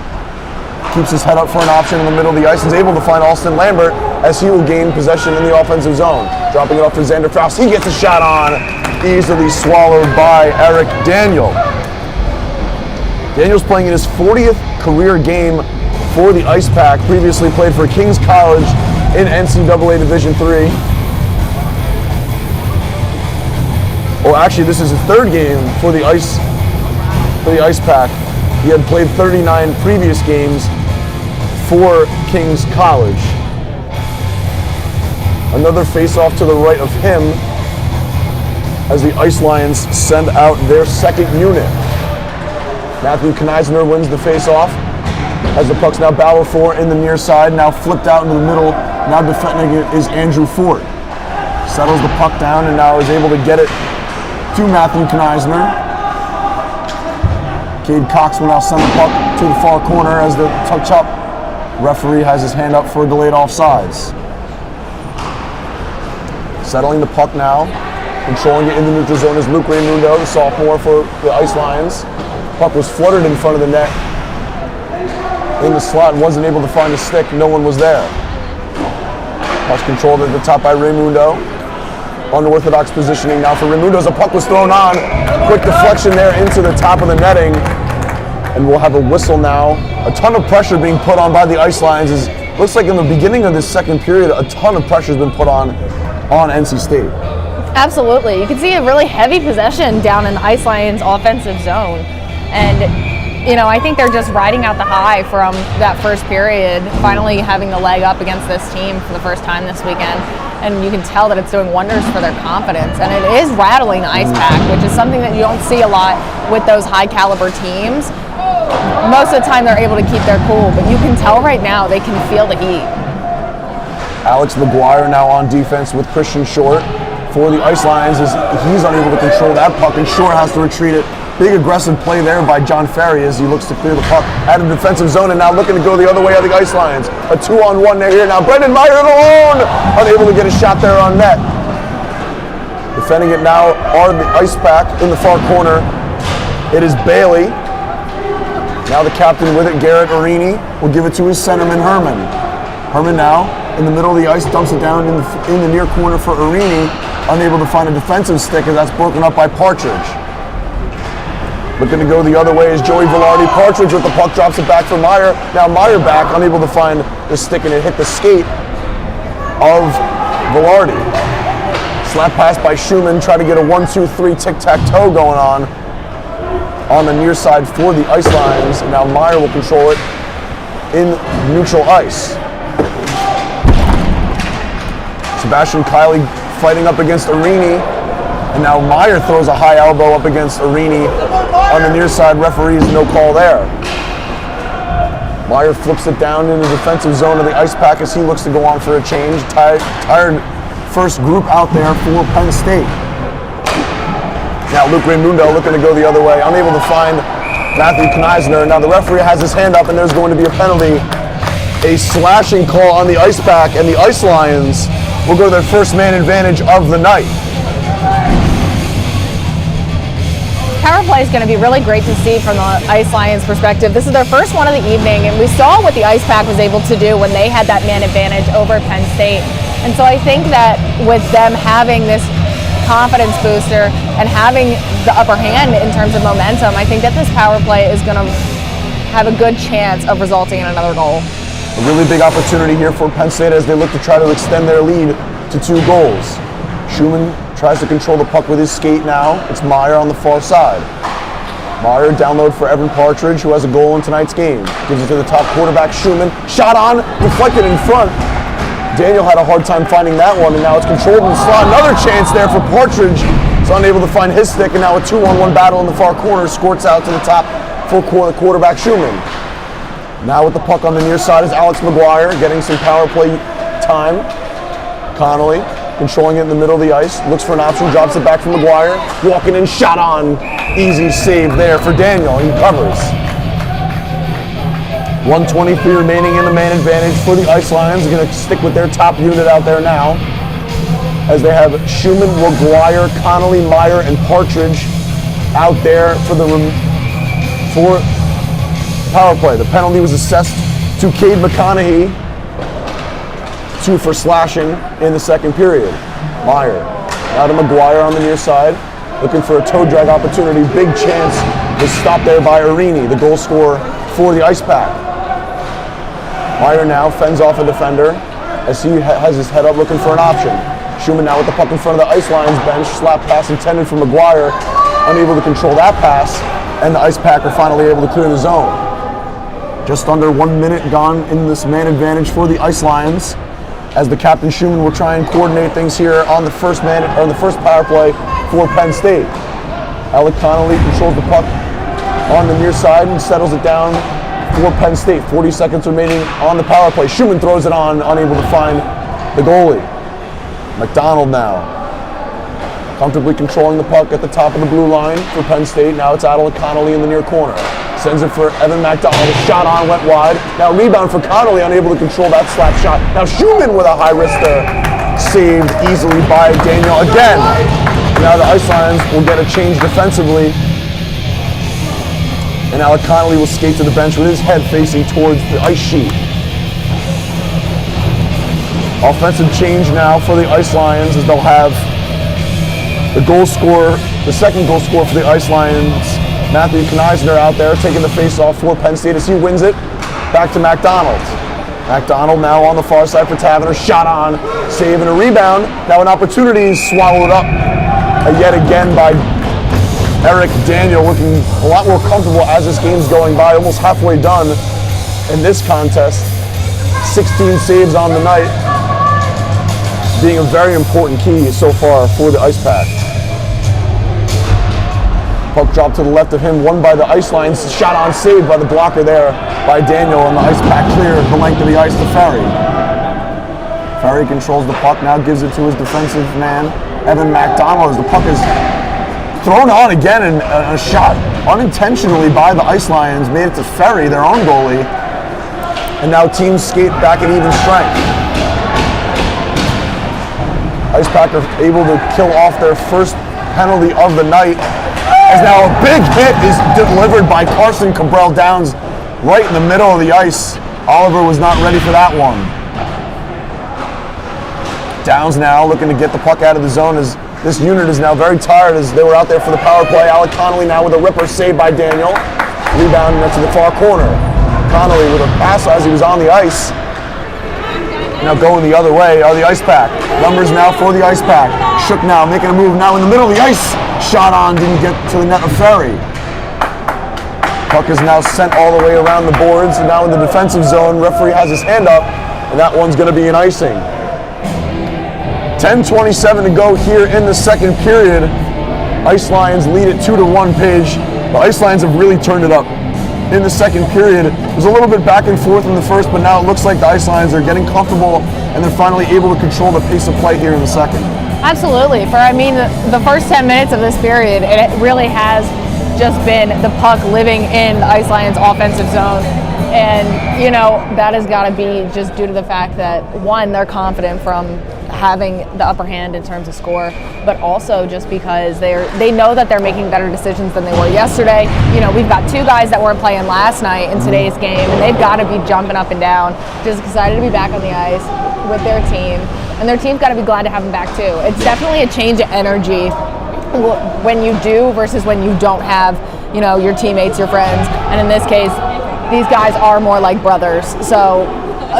Keeps his head up for an option in the middle of the ice and is able to find Austin Lambert, as he will gain possession in the offensive zone. Dropping it off to Xander Faust. He gets a shot on, easily swallowed by Eric Daniel. Daniel's playing in his 40th career game for the Icepack. Previously played for King's College in NCAA Division III. Oh, actually, this is his third game for the Icepack. He had played 39 previous games for King's College. Another face-off to the right of him as the Ice Lions send out their second unit. Matthew Kneisner wins the face-off as the puck's now battled for in the near side, now flipped out into the middle. Now defending it is Andrew Fort. Settles the puck down and now is able to get it to Matthew Kneisner. Cade Cox will now send the puck to the far corner as the touch-up referee has his hand up for delayed offsides. Settling the puck now, controlling it in the neutral zone is Luke Raymundo, the sophomore for the Ice Lions. Puck was fluttered in front of the net in the slot and wasn't able to find a stick. No one was there. Puck's controlled at the top by Raymundo. Unorthodox positioning now for Raymundo as the puck was thrown on. Quick deflection there into the top of the netting. And we'll have a whistle now. A ton of pressure being put on by the Ice Lions. Looks like in the beginning of this second period, a ton of pressure has been put on NC State. Absolutely. You can see a really heavy possession down in the Ice Lions offensive zone. And, you know, I think they're just riding out the high from that first period, finally having the leg up against this team for the first time this weekend. And you can tell that it's doing wonders for their confidence. And it is rattling the Icepack, which is something that you don't see a lot with those high caliber teams. Most of the time they're able to keep their cool, but you can tell right now they can feel the heat. Alex McGuire now on defense with Christian Short for the Ice Lions as he's unable to control that puck and Short has to retreat it. Big aggressive play there by John Ferry as he looks to clear the puck out of defensive zone and now looking to go the other way of the Ice Lions. A 2-on-1 there here now. Brendan Meyer alone! Unable to get a shot there on net. Defending it now are the Icepack in the far corner. It is Bailey. Now the captain with it, Garrett Arini, will give it to his centerman, Herman. Herman now in the middle of the ice, dumps it down in the near corner for Arini, unable to find a defensive stick as that's broken up by Partridge. Looking to go the other way is Joey Velarde. Partridge with the puck, drops it back for Meyer. Now Meyer back, unable to find the stick and it hit the skate of Velarde. Slap pass by Schumann, try to get a 1-2-3 tic-tac-toe going on the near side for the Ice Lions. Now Meyer will control it in neutral ice. Sebastian Kiley fighting up against Arini, and now Meyer throws a high elbow up against Arini on the near side. Referees, no call there. Meyer flips it down in the defensive zone of the Icepack as he looks to go on for a change. Tired first group out there for Penn State. Now Luke Raymundo looking to go the other way, unable to find Matthew Kneisner. Now the referee has his hand up and there's going to be a penalty. A slashing call on the Icepack, and the Ice Lions will go their first man advantage of the night. Power play is going to be really great to see from the Ice Lions perspective. This is their first one of the evening, and we saw what the Icepack was able to do when they had that man advantage over Penn State. And so I think that with them having this confidence booster and having the upper hand in terms of momentum, I think that this power play is going to have a good chance of resulting in another goal. A really big opportunity here for Penn State as they look to try to extend their lead to 2 goals. Schumann tries to control the puck with his skate now. It's Meyer on the far side. Meyer download for Evan Partridge, who has a goal in tonight's game. Gives it to the top quarterback, Schumann. Shot on, deflected in front. Daniel had a hard time finding that one, and now it's controlled in the slot. Another chance there for Partridge. He's unable to find his stick, and now a 2-on-1 battle in the far corner. Squirts out to the top for quarterback Schumann. Now with the puck on the near side is Alex McGuire, getting some power play time. Connolly controlling it in the middle of the ice. Looks for an option, drops it back from McGuire. Walking in, shot on. Easy save there for Daniel. He covers. 1:23 remaining in the man advantage for the Ice Lions. They're going to stick with their top unit out there now, as they have Schumann, McGuire, Connolly, Meyer, and Partridge out there for power play. The penalty was assessed to Cade McConaughey. 2 for slashing in the second period. Meyer, now to McGuire on the near side, looking for a toe drag opportunity. Big chance was stopped there by Arini, the goal scorer for the Icepack. Meyer now fends off a defender as he has his head up looking for an option. Schumann now with the puck in front of the Ice Lions bench. Slap pass intended for McGuire, unable to control that pass, and the Icepack are finally able to clear the zone. Just under 1 minute gone in this man advantage for the Ice Lions, as the captain Schumann will try and coordinate things here on the first power play for Penn State. Alec Connolly controls the puck on the near side and settles it down for Penn State. 40 seconds remaining on the power play. Schumann throws it on, unable to find the goalie. McDonald now, comfortably controlling the puck at the top of the blue line for Penn State. Now it's Alec Connolly in the near corner. Sends it for Evan McDonald. A shot on, went wide. Now rebound for Connolly, unable to control that slap shot. Now Schumann with a high wrister, saved easily by Daniel again. Now the Ice Lions will get a change defensively, and Alec Connolly will skate to the bench with his head facing towards the ice sheet. Offensive change now for the Ice Lions, as they'll have the second goal scorer for the Ice Lions, Matthew Kneisner, out there taking the face-off for Penn State as he wins it. Back to McDonald. McDonald now on the far side for Taverner. Shot on, save and a rebound. Now an opportunity swallowed up yet again by Eric Daniel, looking a lot more comfortable as this game's going by. Almost halfway done in this contest. 16 saves on the night, being a very important key so far for the Icepack. Puck dropped to the left of him, won by the Ice Lions. Shot on, saved by the blocker there by Daniel, and the Icepack cleared the length of the ice to Ferry. Ferry controls the puck, now gives it to his defensive man, Evan McDonald, as the puck is thrown on again, and a shot unintentionally by the Ice Lions made it to Ferry, their own goalie, and now teams skate back at even strength. Icepack are able to kill off their first penalty of the night, as now a big hit is delivered by Carson Cabral Downs right in the middle of the ice. Oliver was not ready for that one. Downs now looking to get the puck out of the zone, as this unit is now very tired as they were out there for the power play. Alec Connolly now with a ripper save by Daniel. Rebound to the far corner. Connolly with a pass as he was on the ice. Now going the other way are the Icepack. Numbers now for the Icepack. Shook now, making a move now in the middle of the ice. Shot on, didn't get to the net of Ferry. Puck is now sent all the way around the boards, and now in the defensive zone. Referee has his hand up, and that one's going to be an icing. 10:27 to go here in the second period. Ice Lions lead it 2-1, Paige. The Ice Lions have really turned it up in the second period. It was a little bit back and forth in the first, but now it looks like the Ice Lions are getting comfortable, and they're finally able to control the pace of play here in the second. Absolutely. The first 10 minutes of this period, it really has just been the puck living in the Ice Lions' offensive zone. And, that has got to be just due to the fact that, one, they're confident from having the upper hand in terms of score, but also just because they know that they're making better decisions than they were yesterday. We've got two guys that weren't playing last night in today's game, and they've got to be jumping up and down, just excited to be back on the ice with their team. And their team's got to be glad to have them back too. It's definitely a change of energy when you do versus when you don't have, your teammates, your friends. And in this case, these guys are more like brothers. So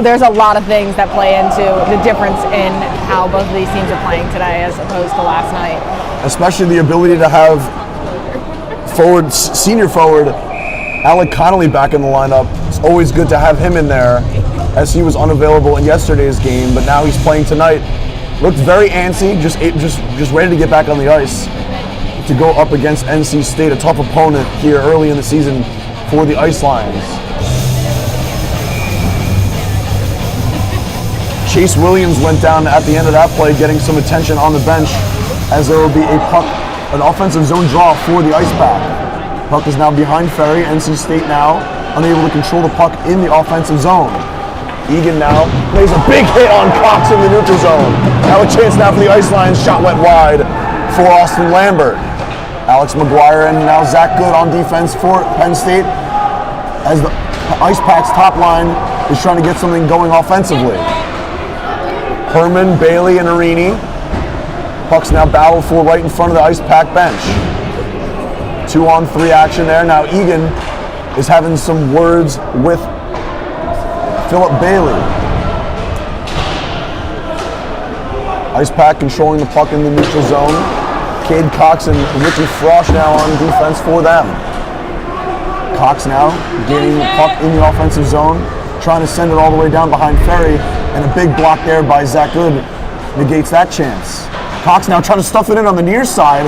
there's a lot of things that play into the difference in how both of these teams are playing today as opposed to last night. Especially the ability to have senior forward Alec Connolly back in the lineup. It's always good to have him in there, as he was unavailable in yesterday's game, but now he's playing tonight. Looked very antsy, just ready to get back on the ice to go up against NC State, a tough opponent here early in the season for the Ice Lions. Chase Williams went down at the end of that play, getting some attention on the bench, as there will be an offensive zone draw for the Icepack. Puck is now behind Ferry. NC State now unable to control the puck in the offensive zone. Egan now plays a big hit on Cox in the neutral zone. Now a chance now for the Ice Lions. Shot went wide for Austin Lambert. Alex McGuire and now Zach Good on defense for Penn State, as the Icepack's top line is trying to get something going offensively. Herman, Bailey, and Arini. Puck's now battled for right in front of the Icepack bench. 2-on-3 action there. Now Egan is having some words with Philip Bailey. Icepack controlling the puck in the neutral zone. Cade Cox and Ricky Frosch now on defense for them. Cox now getting the puck in the offensive zone, trying to send it all the way down behind Ferry, and a big block there by Zach Good negates that chance. Cox now trying to stuff it in on the near side,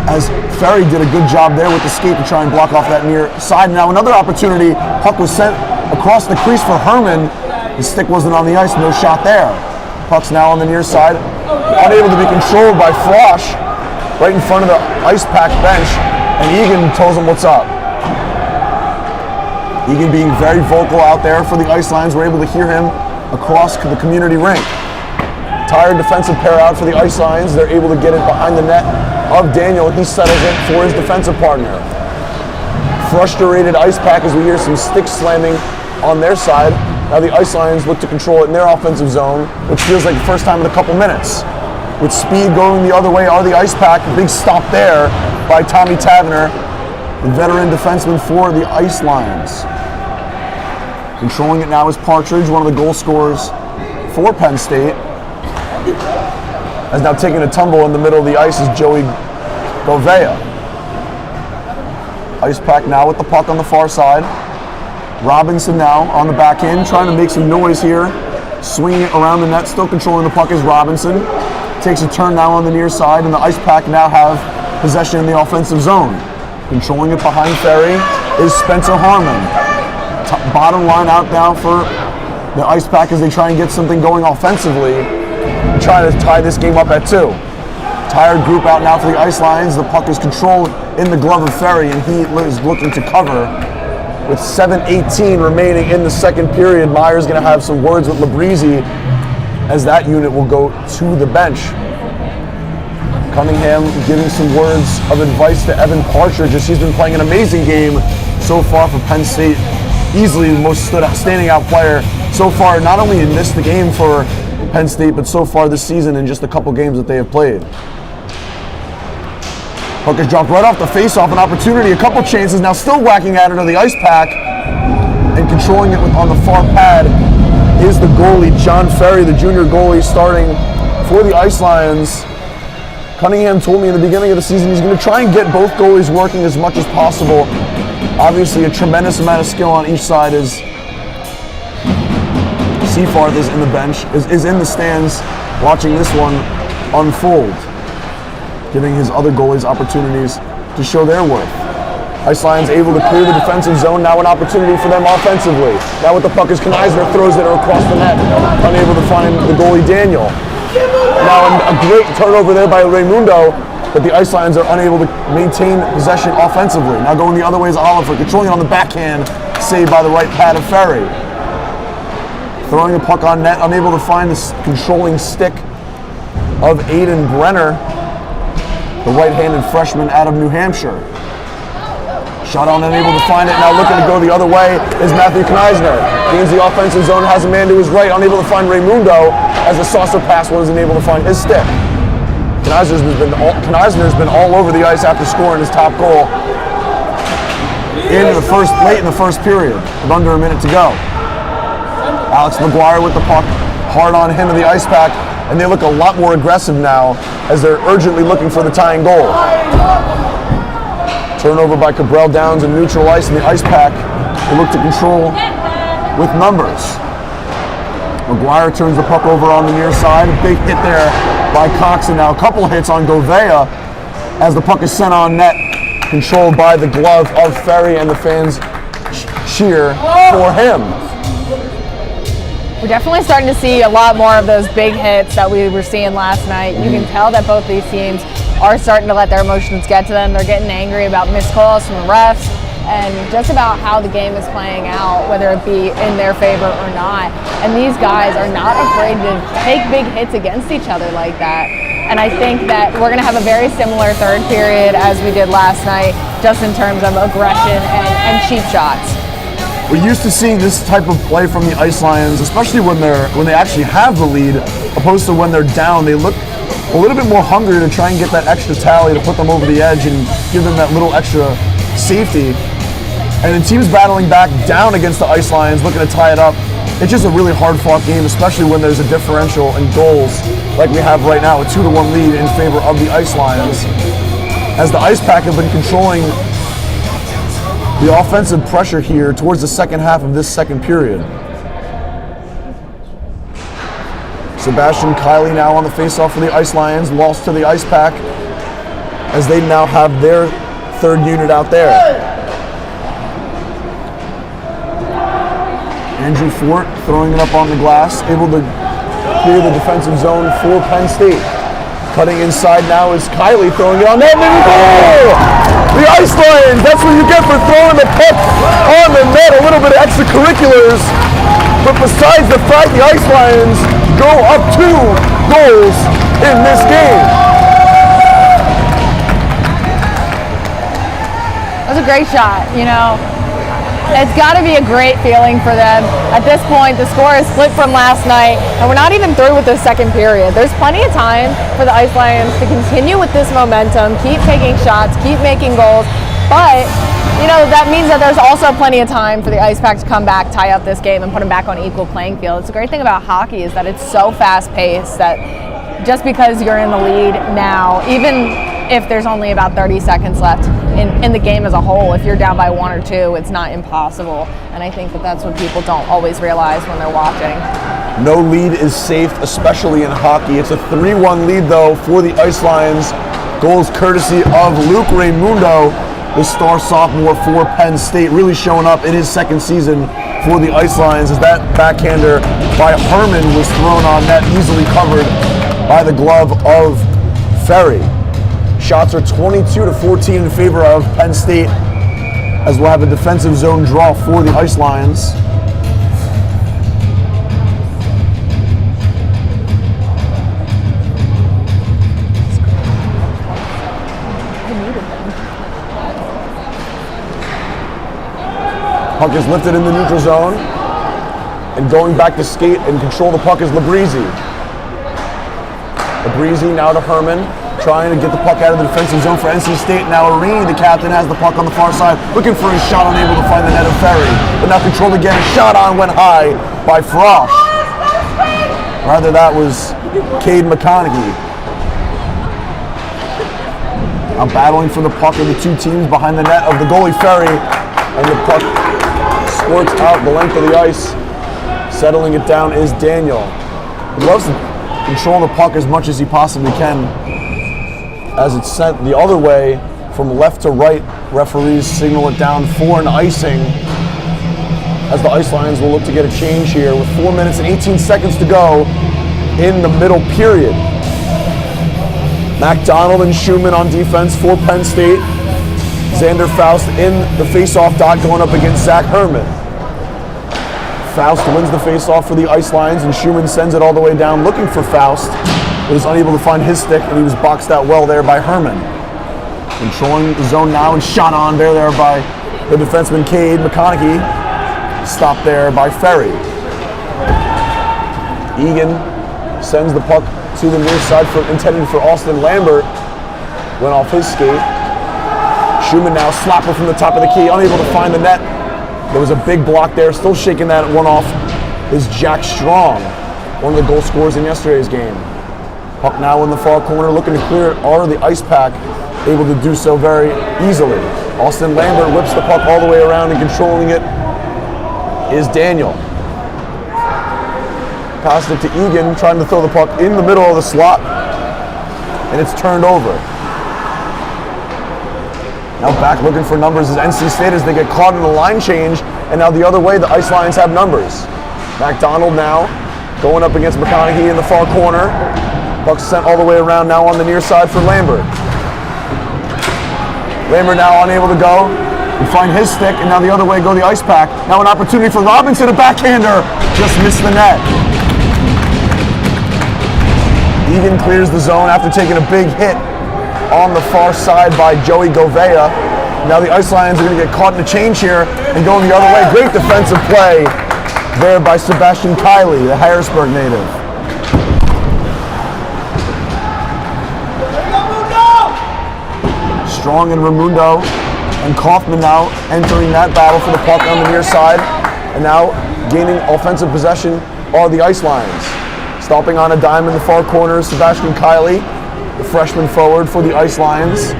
as Ferry did a good job there with the skate to try and block off that near side. Now another opportunity, puck was sent across the crease for Herman. His stick wasn't on the ice, no shot there. Puck's now on the near side, unable to be controlled by Frosch right in front of the Icepack bench, and Egan tells him what's up. Egan being very vocal out there for the Ice Lions. We're able to hear him across the community rink. Tired defensive pair out for the Ice Lions. They're able to get it behind the net of Daniel. He settles it for his defensive partner. Frustrated Icepack as we hear some stick slamming on their side. Now the Ice Lions look to control it in their offensive zone, which feels like the first time in a couple minutes. With speed going the other way are the Icepack. A big stop there by Tommy Tavener, the veteran defenseman for the Ice Lions. Controlling it now is Partridge, one of the goal scorers for Penn State. Has now taken a tumble in the middle of the ice is Joey Govea. Icepack now with the puck on the far side. Robinson now on the back end, trying to make some noise here. Swinging it around the net, still controlling the puck is Robinson. Takes a turn now on the near side, and the Icepack now have possession in the offensive zone. Controlling it behind Ferry is Spencer Harmon. Bottom line out now for the Icepack as they try and get something going offensively. Trying to tie this game up at 2. Tired group out now for the Ice Lions. The puck is controlled in the glove of Ferry, and he is looking to cover. With 7:18 remaining in the second period, Meyer's going to have some words with Labrizzi as that unit will go to the bench. Cunningham giving some words of advice to Evan Partridge as he's been playing an amazing game so far for Penn State. Easily the most standing out player so far, not only in the game for Penn State, but so far this season in just a couple games that they have played. Puck is dropped right off the face-off, an opportunity, a couple chances, now still whacking at it on the Icepack, and controlling it on the far pad is the goalie, John Ferry, the junior goalie starting for the Ice Lions. Cunningham told me in the beginning of the season he's going to try and get both goalies working as much as possible. Obviously a tremendous amount of skill on each side as Seafarth is in the bench, is in the stands watching this one unfold, giving his other goalies opportunities to show their worth. Ice Lions able to clear the defensive zone, now an opportunity for them offensively. Now with the puck is Kneisner, throws it across the net, unable to find the goalie Daniel. Now a great turnover there by Raymundo, but the Ice Lions are unable to maintain possession offensively. Now going the other way is Oliver, controlling it on the backhand, saved by the right pad of Ferry. Throwing the puck on net, unable to find the controlling stick of Aiden Brenner, the right-handed freshman out of New Hampshire. Shot on, unable to find it. Now looking to go the other way is Matthew Kneisner. Gains the offensive zone, has a man to his right, unable to find Raymundo as the saucer pass wasn't able to find his stick. Kneisner's been all over the ice after scoring his top goal late in the first period with under a minute to go. Alex McGuire with the puck, hard on him in the Icepack, and they look a lot more aggressive now as they're urgently looking for the tying goal. Turnover by Cabral Downs in neutral ice, and the Icepack will look to control with numbers. McGuire turns the puck over on the near side. A big hit there by Cox, and now a couple hits on Govea as the puck is sent on net, controlled by the glove of Ferry, and the fans cheer for him. We're definitely starting to see a lot more of those big hits that we were seeing last night. You can tell that both these teams are starting to let their emotions get to them. They're getting angry about missed calls from the refs and just about how the game is playing out, whether it be in their favor or not. And these guys are not afraid to take big hits against each other like that. And I think that we're going to have a very similar third period as we did last night, just in terms of aggression and cheap shots. we're used to seeing this type of play from the Ice Lions, especially when they actually have the lead, opposed to when they're down. They look a little bit more hungry to try and get that extra tally to put them over the edge and give them that little extra safety. And then teams battling back down against the Ice Lions, looking to tie it up. It's just a really hard-fought game, especially when there's a differential in goals like we have right now, a 2-1 lead in favor of the Ice Lions. As the Icepack have been controlling the offensive pressure here towards the second half of this second period. Sebastian Kiley now on the faceoff for the Ice Lions, lost to the Icepack as they now have their third unit out there. Andrew Fort throwing it up on the glass, able to clear the defensive zone for Penn State. Cutting inside now is Kiley throwing it on net, and goal! The Ice Lions, that's what you get for throwing the puck on the net, a little bit of extracurriculars. But besides the fact the Ice Lions go up 2 goals in this game. That was a great shot, you know. It's got to be a great feeling for them. At this point, the score is flipped from last night, and we're not even through with the second period. There's plenty of time for the Ice Lions to continue with this momentum, keep taking shots, keep making goals. But, you know, that means that there's also plenty of time for the Icepack to come back, tie up this game, and put them back on equal playing field. It's a great thing about hockey is that it's so fast-paced that just because you're in the lead now, even if there's only about 30 seconds left in the game as a whole, if you're down by 1 or 2, it's not impossible. And I think that that's what people don't always realize when they're watching. No lead is safe, especially in hockey. It's a 3-1 lead, though, for the Ice Lions. Goals courtesy of Luke Raimundo, the star sophomore for Penn State, really showing up in his second season for the Ice Lions as that backhander by Herman was thrown on net, easily covered by the glove of Ferry. Shots are 22-14 in favor of Penn State, as we'll have a defensive zone draw for the Ice Lions. Puck is lifted in the neutral zone, and going back to skate and control the puck is Labrizzi. Labrizzi now to Herman, trying to get the puck out of the defensive zone for NC State. Now Arini, the captain, has the puck on the far side, looking for his shot, unable to find the net of Ferry. But now controlled again, shot on, went high by Frosch. Rather, that was Cade McConaughey. Now battling for the puck of the two teams behind the net of the goalie Ferry, and the puck squirts out the length of the ice. Settling it down is Daniel. He loves to control the puck as much as he possibly can. As it's sent the other way from left to right, referees signal it down for an icing, as the Ice Lions will look to get a change here with 4 minutes and 18 seconds to go in the middle period. MacDonald and Schumann on defense for Penn State. Xander Faust in the face-off dot going up against Zach Herman. Faust wins the face-off for the Ice Lions, and Schumann sends it all the way down looking for Faust. He was unable to find his stick, and he was boxed out well there by Herman. Controlling the zone now and shot on there by the defenseman Cade McConaughey. Stopped there by Ferry. Egan sends the puck to the near side intended for Austin Lambert. Went off his skate. Schumann now slapper from the top of the key, unable to find the net. There was a big block there, still shaking that one off is Jack Strong, one of the goal scorers in yesterday's game. Puck now in the far corner, looking to clear it. Are the Icepack able to do so very easily? Austin Lambert whips the puck all the way around, and controlling it is Daniel. Passed it to Egan, trying to throw the puck in the middle of the slot, and it's turned over. Now back looking for numbers is NC State as they get caught in the line change, and now the other way the Ice Lions have numbers. MacDonald now going up against McConaughey in the far corner. Puck sent all the way around now on the near side for Lambert. Lambert now unable to go and find his stick, and now the other way go the Icepack. Now an opportunity for Robinson, a backhander, just missed the net. Egan clears the zone after taking a big hit on the far side by Joey Govea. Now the Ice Lions are going to get caught in the change here and going the other way. Great defensive play there by Sebastian Kiley, the Harrisburg native. Strong and Raimundo and Kaufman now entering that battle for the puck on the near side. And now gaining offensive possession are the Ice Lions. Stopping on a dime in the far corner, Sebastian Kiley, the freshman forward for the Ice Lions.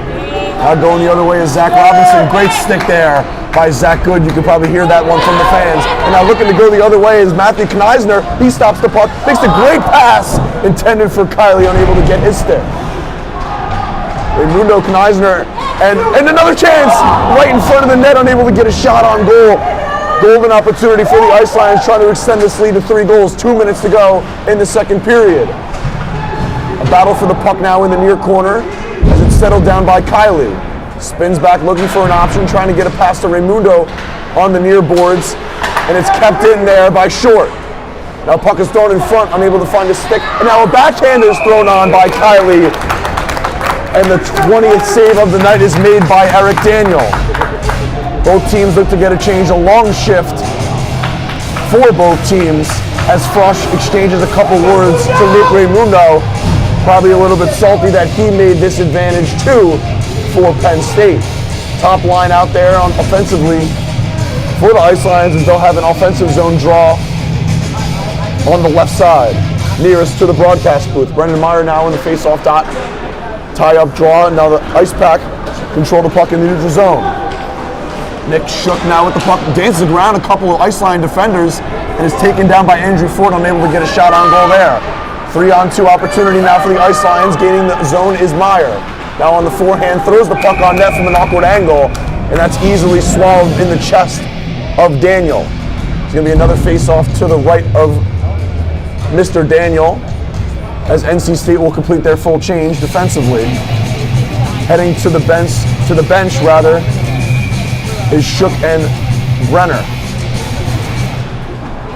Now going the other way is Zach Robinson. Great stick there by Zach Good. You can probably hear that one from the fans. And now looking to go the other way is Matthew Kneisner. He stops the puck, makes a great pass intended for Kiley, unable to get his stick. Raimundo, Kneisner, and another chance right in front of the net, unable to get a shot on goal. Golden opportunity for the Ice Lions, trying to extend this lead to 3 goals. 2 minutes to go in the second period. A battle for the puck now in the near corner as it's settled down by Kiley. Spins back looking for an option, trying to get a pass to Raimundo on the near boards, and it's kept in there by Short. Now puck is thrown in front, unable to find a stick, and now a backhander is thrown on by Kiley, and the 20th save of the night is made by Eric Daniel. Both teams look to get a change, a long shift for both teams as Frush exchanges a couple words to Luke Raimundo. Probably a little bit salty that he made this advantage too for Penn State. Top line out there on offensively for the Ice Lions as they'll have an offensive zone draw on the left side, nearest to the broadcast booth. Brendan Meyer now in the face-off dot. Tie-up draw, and now the Icepack control the puck in the neutral zone. Nick Shook now with the puck, dances around a couple of Ice Line defenders, and is taken down by Andrew Ford, unable to get a shot on goal there. 3-on-2 opportunity now for the Ice Lions. Gaining the zone is Meyer. Now on the forehand, throws the puck on net from an awkward angle, and that's easily swallowed in the chest of Daniel. It's going to be another face-off to the right of Mr. Daniel, as NC State will complete their full change defensively. Heading to the bench, is Shook and Brenner.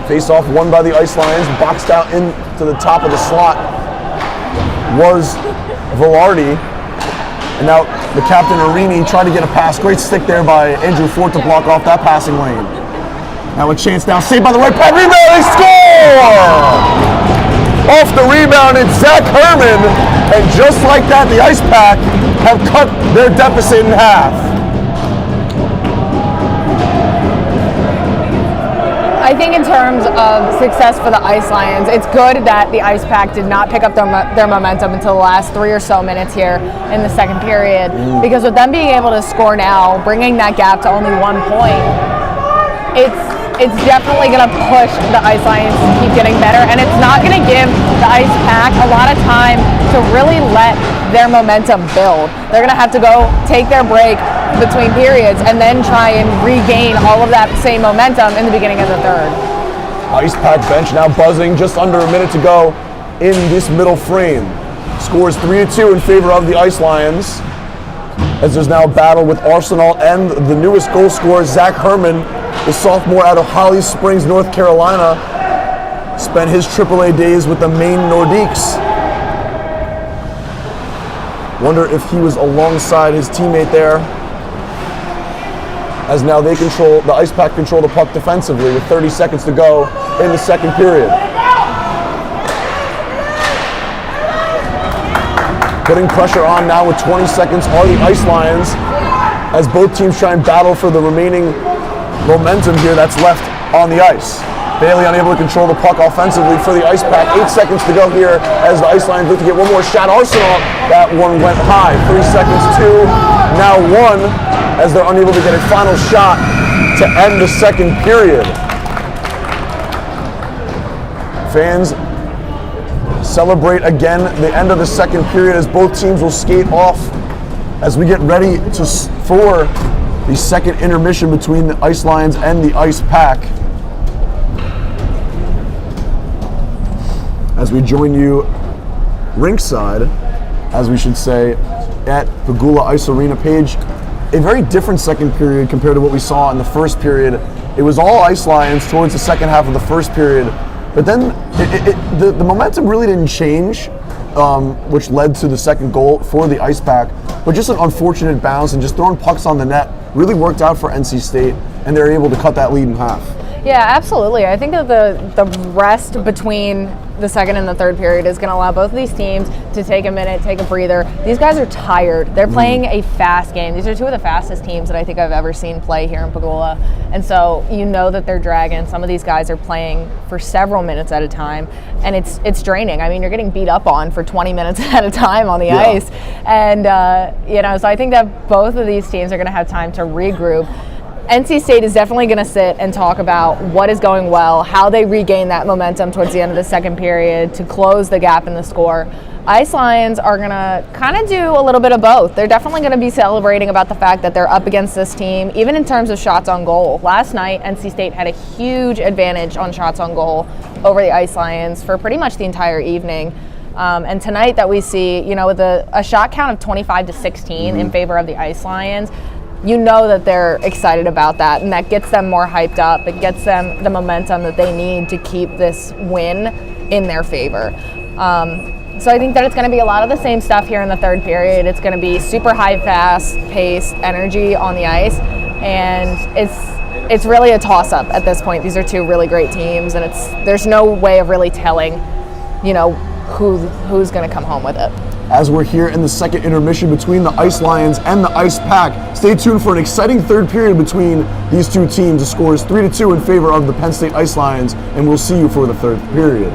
Face-off won by the Ice Lions, boxed out into the top of the slot was Velarde. And now the captain, Arini, tried to get a pass. Great stick there by Andrew Ford to block off that passing lane. Now a chance now, saved by the right pad, rebound, they score! Off the rebound, it's Zach Herman, and just like that, the Icepack have cut their deficit in half. I think in terms of success for the Ice Lions, it's good that the Icepack did not pick up their momentum until the last 3 or so minutes here in the second period. Because with them being able to score now, bringing that gap to only 1 point, it's definitely going to push the Ice Lions to keep getting better, and it's not going to give the Icepack a lot of time to really let their momentum build. They're going to have to go take their break between periods and then try and regain all of that same momentum in the beginning of the third. Icepack bench now buzzing, just under a minute to go in this middle frame. Scores 3-2 in favor of the Ice Lions, as there's now a battle with Arsenal and the newest goal scorer, Zach Herman, the sophomore out of Holly Springs, North Carolina, spent his AAA days with the Maine Nordiques. Wonder if he was alongside his teammate there, as now the Icepack control the puck defensively with 30 seconds to go in the second period. Putting pressure on now with 20 seconds are the Ice Lions, as both teams try and battle for the remaining momentum here that's left on the ice. Bailey unable to control the puck offensively for the Icepack. 8 seconds to go here as the Ice Lions look to get one more shot. Arsenal, that one went high. 3 seconds, 2, now 1, as they're unable to get a final shot to end the second period. Fans celebrate again the end of the second period as both teams will skate off as we get ready for the second intermission between the Ice Lions and the Icepack. As we join you rinkside, as we should say, at Pegula Ice Arena. Paige, a very different second period compared to what we saw in the first period. It was all Ice Lions towards the second half of the first period, but then the momentum really didn't change, which led to the second goal for the Icepack, but just an unfortunate bounce and just throwing pucks on the net really worked out for NC State, and they're able to cut that lead in half. Yeah, absolutely. I think that the rest between the second and the third period is going to allow both of these teams to take a minute, take a breather. These guys are tired. They're playing a fast game. These are two of the fastest teams that I think I've ever seen play here in Pegula. And so you know that they're dragging. Some of these guys are playing for several minutes at a time, and it's draining. I mean, you're getting beat up on for 20 minutes at a time on the ice. And, so I think that both of these teams are going to have time to regroup. NC State is definitely going to sit and talk about what is going well, how they regain that momentum towards the end of the second period to close the gap in the score. Ice Lions are going to kind of do a little bit of both. They're definitely going to be celebrating about the fact that they're up against this team, even in terms of shots on goal. Last night, NC State had a huge advantage on shots on goal over the Ice Lions for pretty much the entire evening. And tonight that we see, with a shot count of 25-16 in favor of the Ice Lions, you know that they're excited about that, and that gets them more hyped up. It gets them the momentum that they need to keep this win in their favor. So I think that it's going to be a lot of the same stuff here in the third period. It's going to be super high, fast-paced energy on the ice, and it's really a toss-up at this point. These are two really great teams, and there's no way of really telling, who's going to come home with it. As we're here in the second intermission between the Ice Lions and the Icepack, stay tuned for an exciting third period between these two teams. The score is 3-2 in favor of the Penn State Ice Lions, and we'll see you for the third period.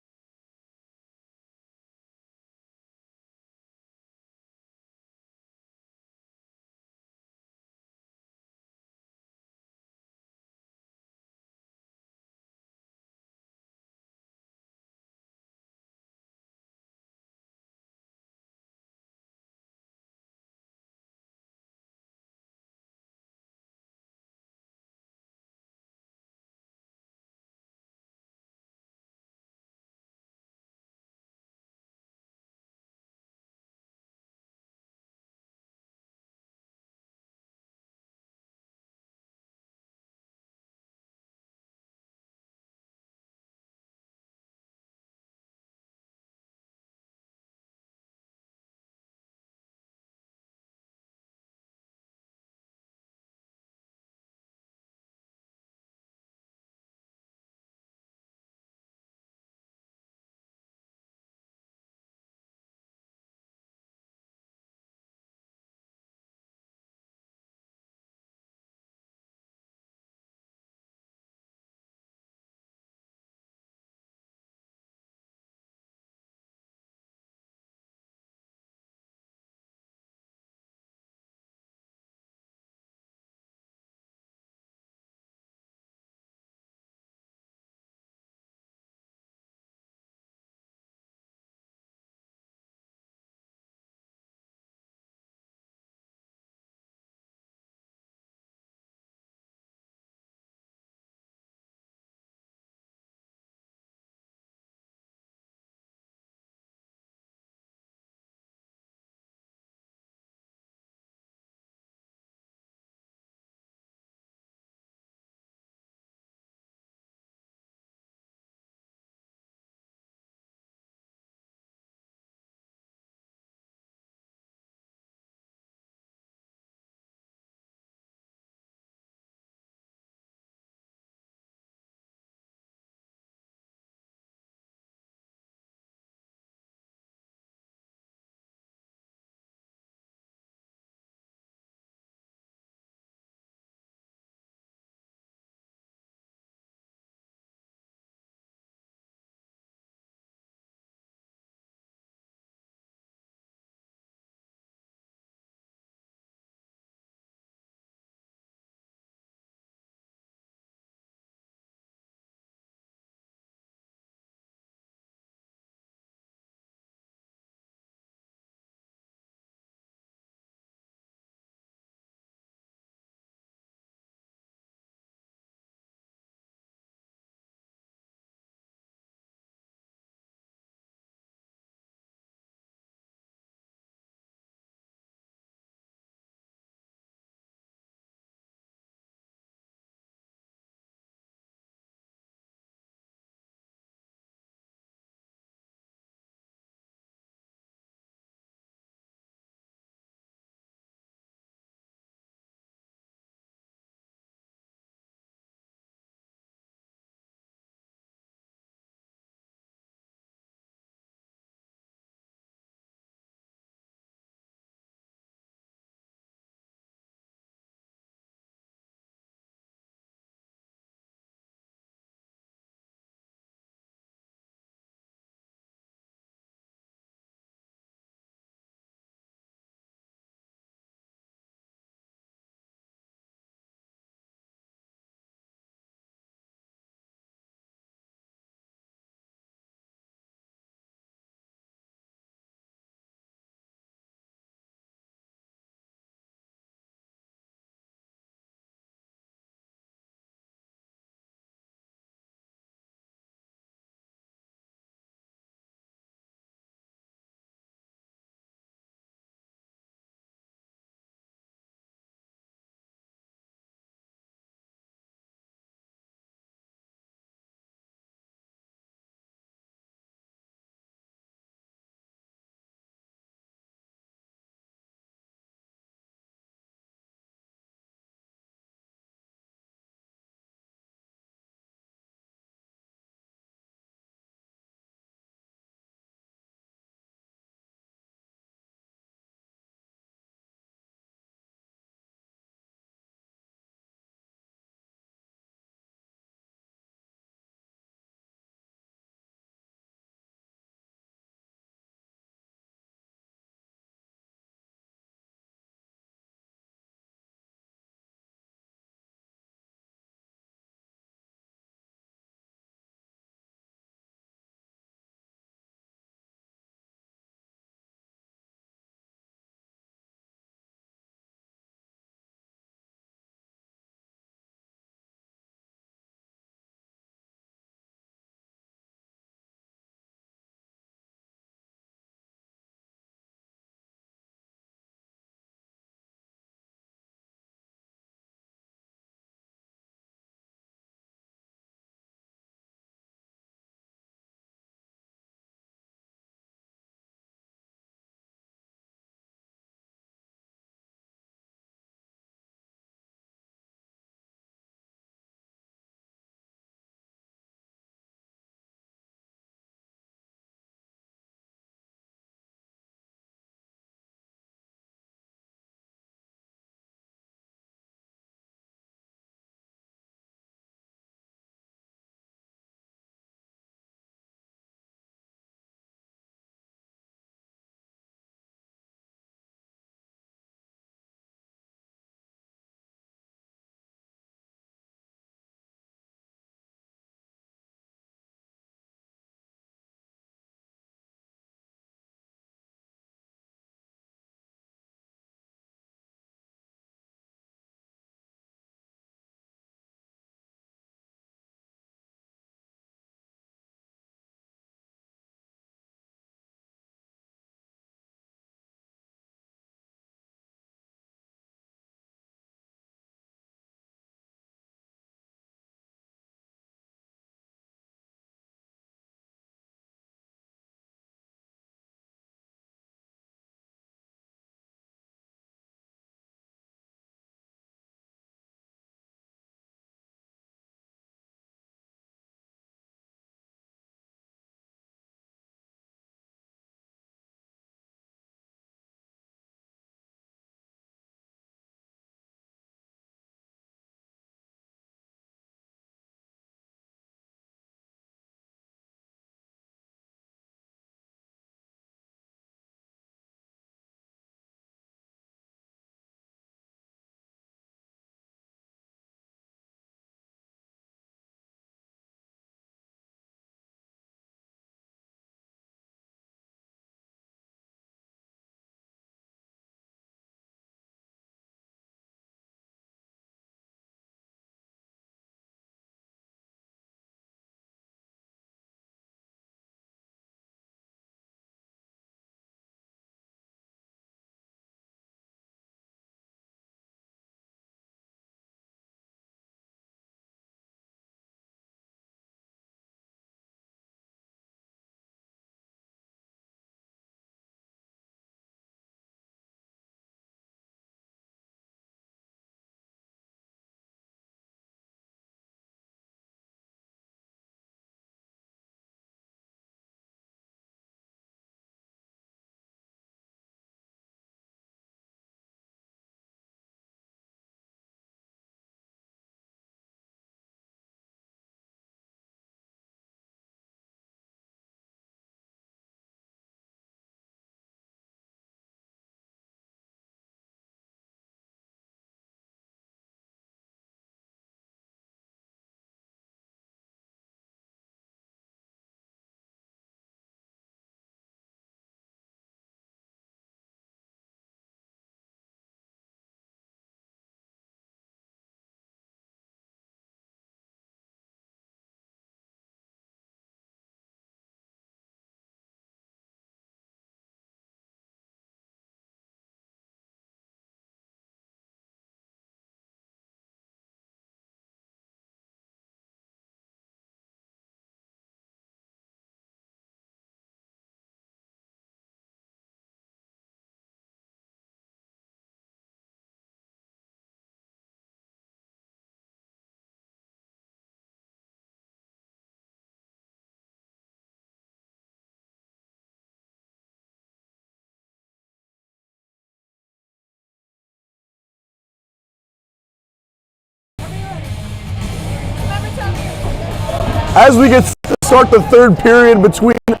As we get to start the third period between the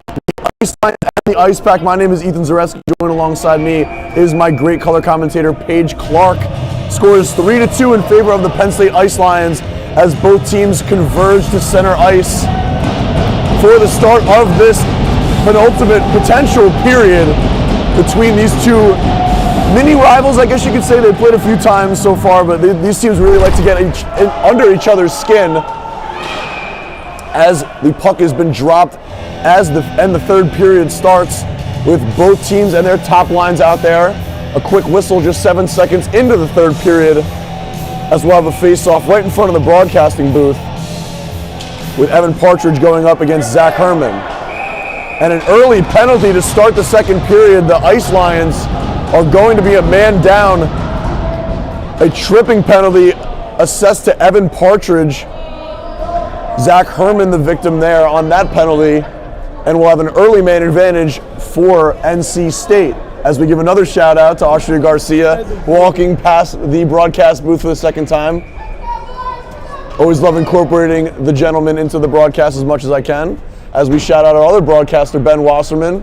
Iceline and the Icepack, my name is Ethan Zaretsky. Joined alongside me is my great color commentator, Paige Clark. Scores 3-2 in favor of the Penn State Ice Lions as both teams converge to center ice for the start of this penultimate potential period between these two mini rivals. I guess you could say. They played a few times so far, but these teams really like to get under each other's skin. As the puck has been dropped and the third period starts with both teams and their top lines out there. A quick whistle just 7 seconds into the third period as we'll have a face-off right in front of the broadcasting booth with Evan Partridge going up against Zach Herman. And an early penalty to start the second period. The Ice Lions are going to be a man down. A tripping penalty assessed to Evan Partridge. Zach Herman the victim there on that penalty. And we'll have an early man advantage for NC State. As we give another shout out to Austria Garcia, walking past the broadcast booth for the second time. Always love incorporating the gentleman into the broadcast as much as I can. As we shout out our other broadcaster, Ben Wasserman,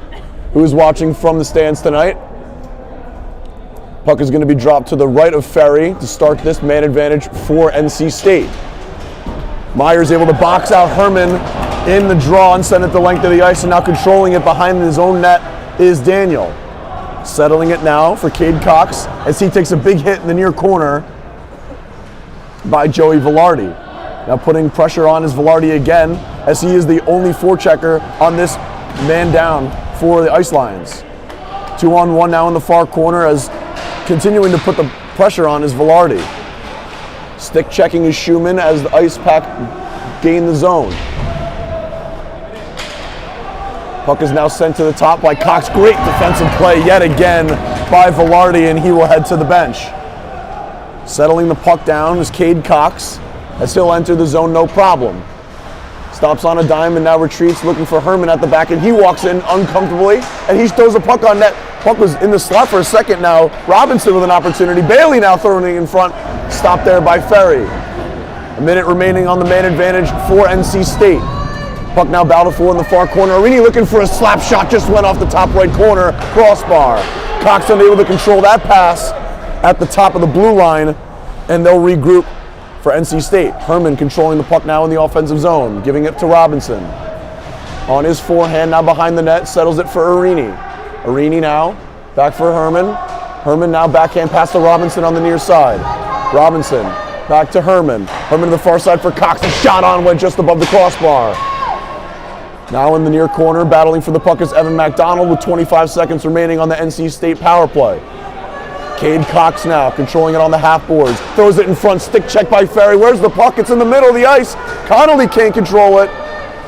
who is watching from the stands tonight. Puck is going to be dropped to the right of Ferry to start this man advantage for NC State. Myers able to box out Herman in the draw and send it the length of the ice, and now controlling it behind his own net is Daniel. Settling it now for Cade Cox as he takes a big hit in the near corner by Joey Velarde. Now putting pressure on is Velarde again, as he is the only forechecker on this man down for the Ice Lions. 2-on-1 now in the far corner, as continuing to put the pressure on is Velarde. Stick checking is Schumann as the Icepack gain the zone. Puck is now sent to the top by Cox. Great defensive play yet again by Velarde, and he will head to the bench. Settling the puck down is Cade Cox as he'll enter the zone no problem. Stops on a dime and now retreats looking for Herman at the back, and he walks in uncomfortably and he throws a puck on net. Puck was in the slot for a second now. Robinson with an opportunity. Bailey now throwing it in front. Stopped there by Ferry. A minute remaining on the man advantage for NC State. Puck now battled for in the far corner. Arini looking for a slap shot, just went off the top right corner, crossbar. Cox unable to control that pass at the top of the blue line, and they'll regroup for NC State. Herman controlling the puck now in the offensive zone, giving it to Robinson. On his forehand, now behind the net, settles it for Arini. Arini now, back for Herman. Herman now backhand pass to Robinson on the near side. Robinson, back to Herman. Herman to the far side for Cox, and shot on went just above the crossbar. Now in the near corner, battling for the puck is Evan McDonald with 25 seconds remaining on the NC State power play. Cade Cox now controlling it on the half boards. Throws it in front, stick check by Ferry. Where's the puck? It's in the middle of the ice. Connolly can't control it.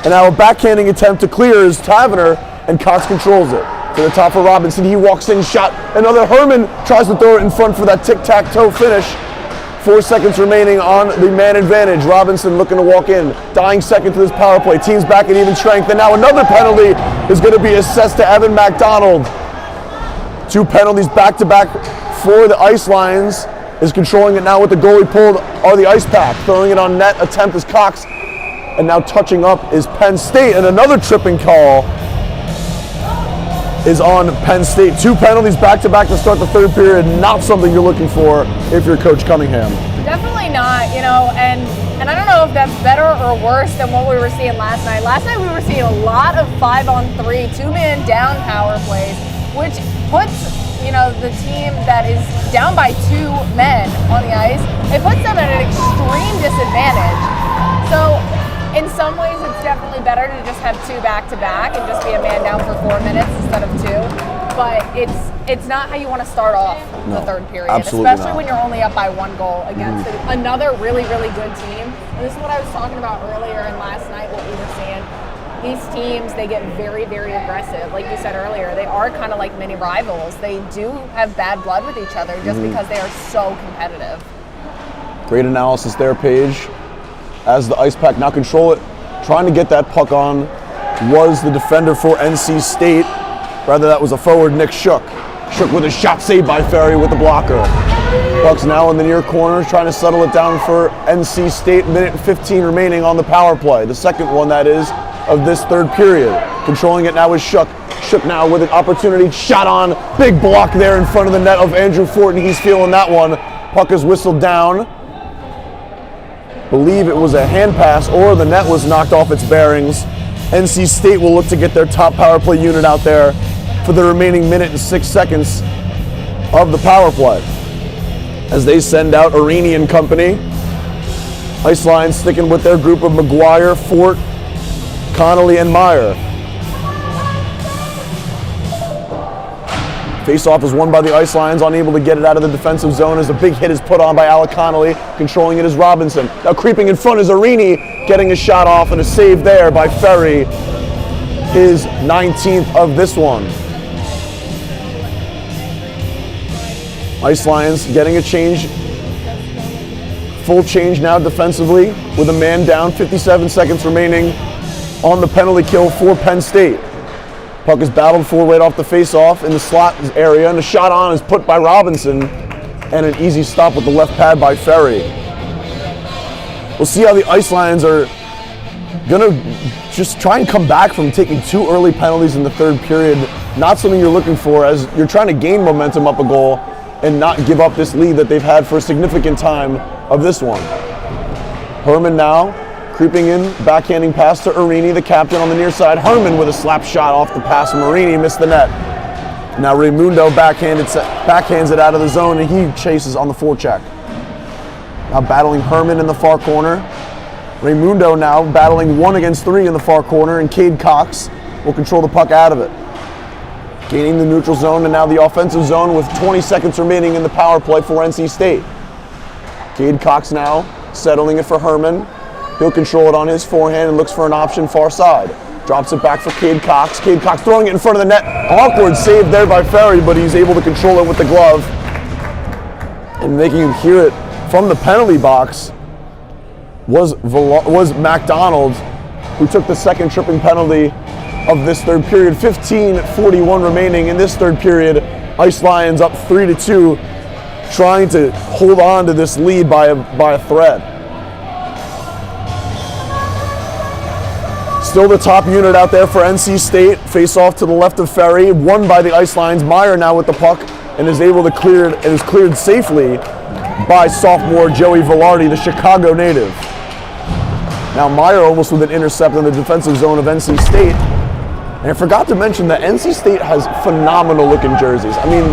And now a backhanding attempt to clear is Tavener, and Cox controls it. To the top for Robinson, he walks in, shot. Another Herman tries to throw it in front for that tic-tac-toe finish. 4 seconds remaining on the man advantage. Robinson looking to walk in. Dying second to this power play. Team's back at even strength. And now another penalty is going to be assessed to Evan McDonald. 2 penalties back-to-back for the Ice Lions. Is controlling it now with the goalie pulled are the Icepack. Throwing it on net attempt is Cox. And now touching up is Penn State. And another tripping call is on Penn State. 2 penalties back-to-back to start the third period. Not something you're looking for if you're Coach Cunningham. Definitely not, and I don't know if that's better or worse than what we were seeing last night. Last night we were seeing a lot of 5-on-3, 2-man down power plays, which puts, the team that is down by 2 men on the ice, it puts them at an extreme disadvantage. So in some ways, it's definitely better to just have 2 back-to-back and just be a man down for 4 minutes instead of 2. But it's not how you want to start off the third period, especially when you're only up by 1 goal against another really, really good team. And this is what I was talking about earlier and last night, what we were seeing. These teams, they get very, very aggressive. Like you said earlier, they are kind of like mini rivals. They do have bad blood with each other just because they are so competitive. Great analysis there, Paige. As the Icepack now control it, trying to get that puck on was the defender for NC State. Rather, that was a forward, Nick Shook. Shook with a shot saved by Ferry with the blocker. Bucks now in the near corner, trying to settle it down for NC State. Minute and 15 remaining on the power play. The second one, that is, of this third period. Controlling it now is Shook. Shook now with an opportunity. Shot on. Big block there in front of the net of Andrew Fortin. He's feeling that one. Puck is whistled down. Believe it was a hand pass or the net was knocked off its bearings. NC State will look to get their top power play unit out there for the remaining minute and 6 seconds of the power play, as they send out Arini and company. Iceline sticking with their group of McGuire, Fort, Connolly, and Meyer. Face-off is won by the Icelines, unable to get it out of the defensive zone as a big hit is put on by Alec Connolly. Controlling it is Robinson. Now creeping in front is Arini, getting a shot off and a save there by Ferry. His 19th of this one. Icelines getting a change. Full change now defensively with a man down, 57 seconds remaining on the penalty kill for Penn State. Puck is battled for right off the face-off in the slot area, and a shot on is put by Robinson, and an easy stop with the left pad by Ferry. We'll see how the Icelines are gonna just try and come back from taking 2 early penalties in the third period. Not something you're looking for, as you're trying to gain momentum up a goal and not give up this lead that they've had for a significant time of this one. Herman now creeping in, backhanding pass to Arini, the captain on the near side. Herman with a slap shot off the pass from Arini, missed the net. Now Raimundo backhands it out of the zone, and he chases on the forecheck. Now battling Herman in the far corner. Raimundo now battling 1 against 3 in the far corner, and Cade Cox will control the puck out of it. Gaining the neutral zone, and now the offensive zone with 20 seconds remaining in the power play for NC State. Cade Cox now settling it for Herman. He'll control it on his forehand and looks for an option far side. Drops it back for Cade Cox. Cade Cox throwing it in front of the net. Awkward save there by Ferry, but he's able to control it with the glove. And making you hear it from the penalty box was MacDonald, who took the second tripping penalty of this third period. 15:41 remaining in this third period. Ice Lions up 3-2, trying to hold on to this lead by a thread. Still the top unit out there for NC State. Face off to the left of Ferry, won by the Icelines. Meyer now with the puck and is able to clear it, and is cleared safely by sophomore Joey Velarde, the Chicago native. Now Meyer almost with an intercept in the defensive zone of NC State. And I forgot to mention that NC State has phenomenal looking jerseys. I mean,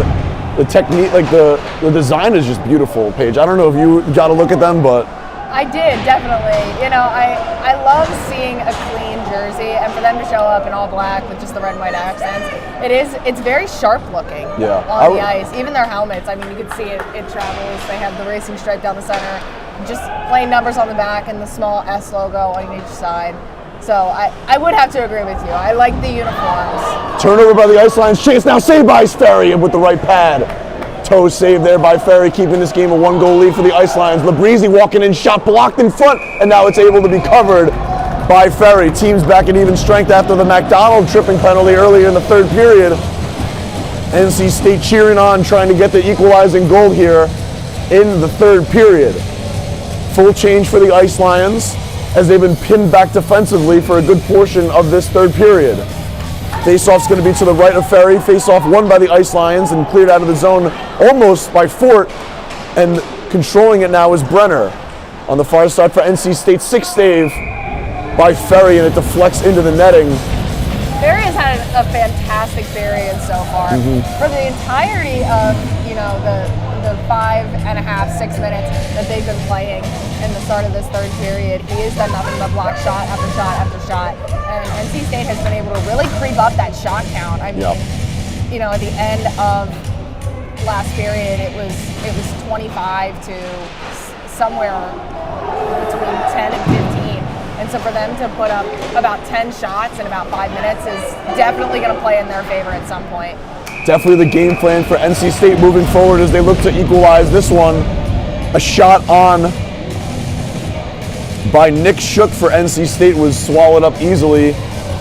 the technique, like the design is just beautiful, Paige. I don't know if you got to look at them, but I did, definitely. You know, I love seeing a clean jersey, and for them to show up in all black with just the red and white accents, it's very sharp looking on the ice. Even their helmets, I mean, you can see it travels. They have the racing stripe down the center, just plain numbers on the back and the small S logo on each side. So I would have to agree with you. I like the uniforms. Turnover by the Icelines. Chase now saved by Ferry with the right pad. Toe save there by Ferry, keeping this game a 1-goal lead for the Icelines. Labrizzi walking in, shot blocked in front, and now it's able to be covered by Ferry. Teams back at even strength after the MacDonald tripping penalty earlier in the third period. NC State cheering on, trying to get the equalizing goal here in the third period. Full change for the Ice Lions as they've been pinned back defensively for a good portion of this third period. Face-off's going to be to the right of Ferry. Face-off won by the Ice Lions and cleared out of the zone almost by Fort, and controlling it now is Brenner. On the far side for NC State, 6th save by Ferry, and it deflects into the netting. Ferry has had a fantastic period so far. For the entirety of, you know, the 5.5-6 minutes that they've been playing in the start of this third period, he has done nothing but block shot after shot after shot. And NC State has been able to really creep up that shot count. I mean, you know, at the end of last period, it was 25 to somewhere between 10 and 15. And so for them to put up about 10 shots in about 5 minutes is definitely going to play in their favor at some point. Definitely the game plan for NC State moving forward as they look to equalize this one. A shot on by Nick Shook for NC State was swallowed up easily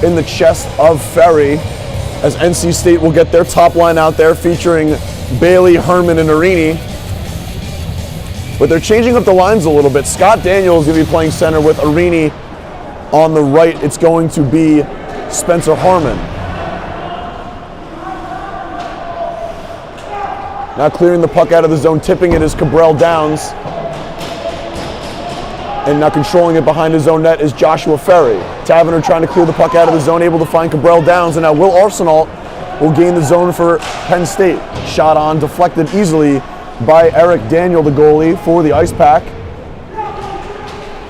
in the chest of Ferry, as NC State will get their top line out there featuring Bailey, Herman, and Arini. But they're changing up the lines a little bit. Scott Daniel is going to be playing center with Arini on the right. It's going to be Spencer Harmon. Now clearing the puck out of the zone, tipping it is Cabral Downs. And now controlling it behind his own net is Joshua Ferry. Taverner trying to clear the puck out of the zone, able to find Cabral Downs, and now Will Arsenault will gain the zone for Penn State. Shot on, deflected easily by Eric Daniel, the goalie for the Icepack.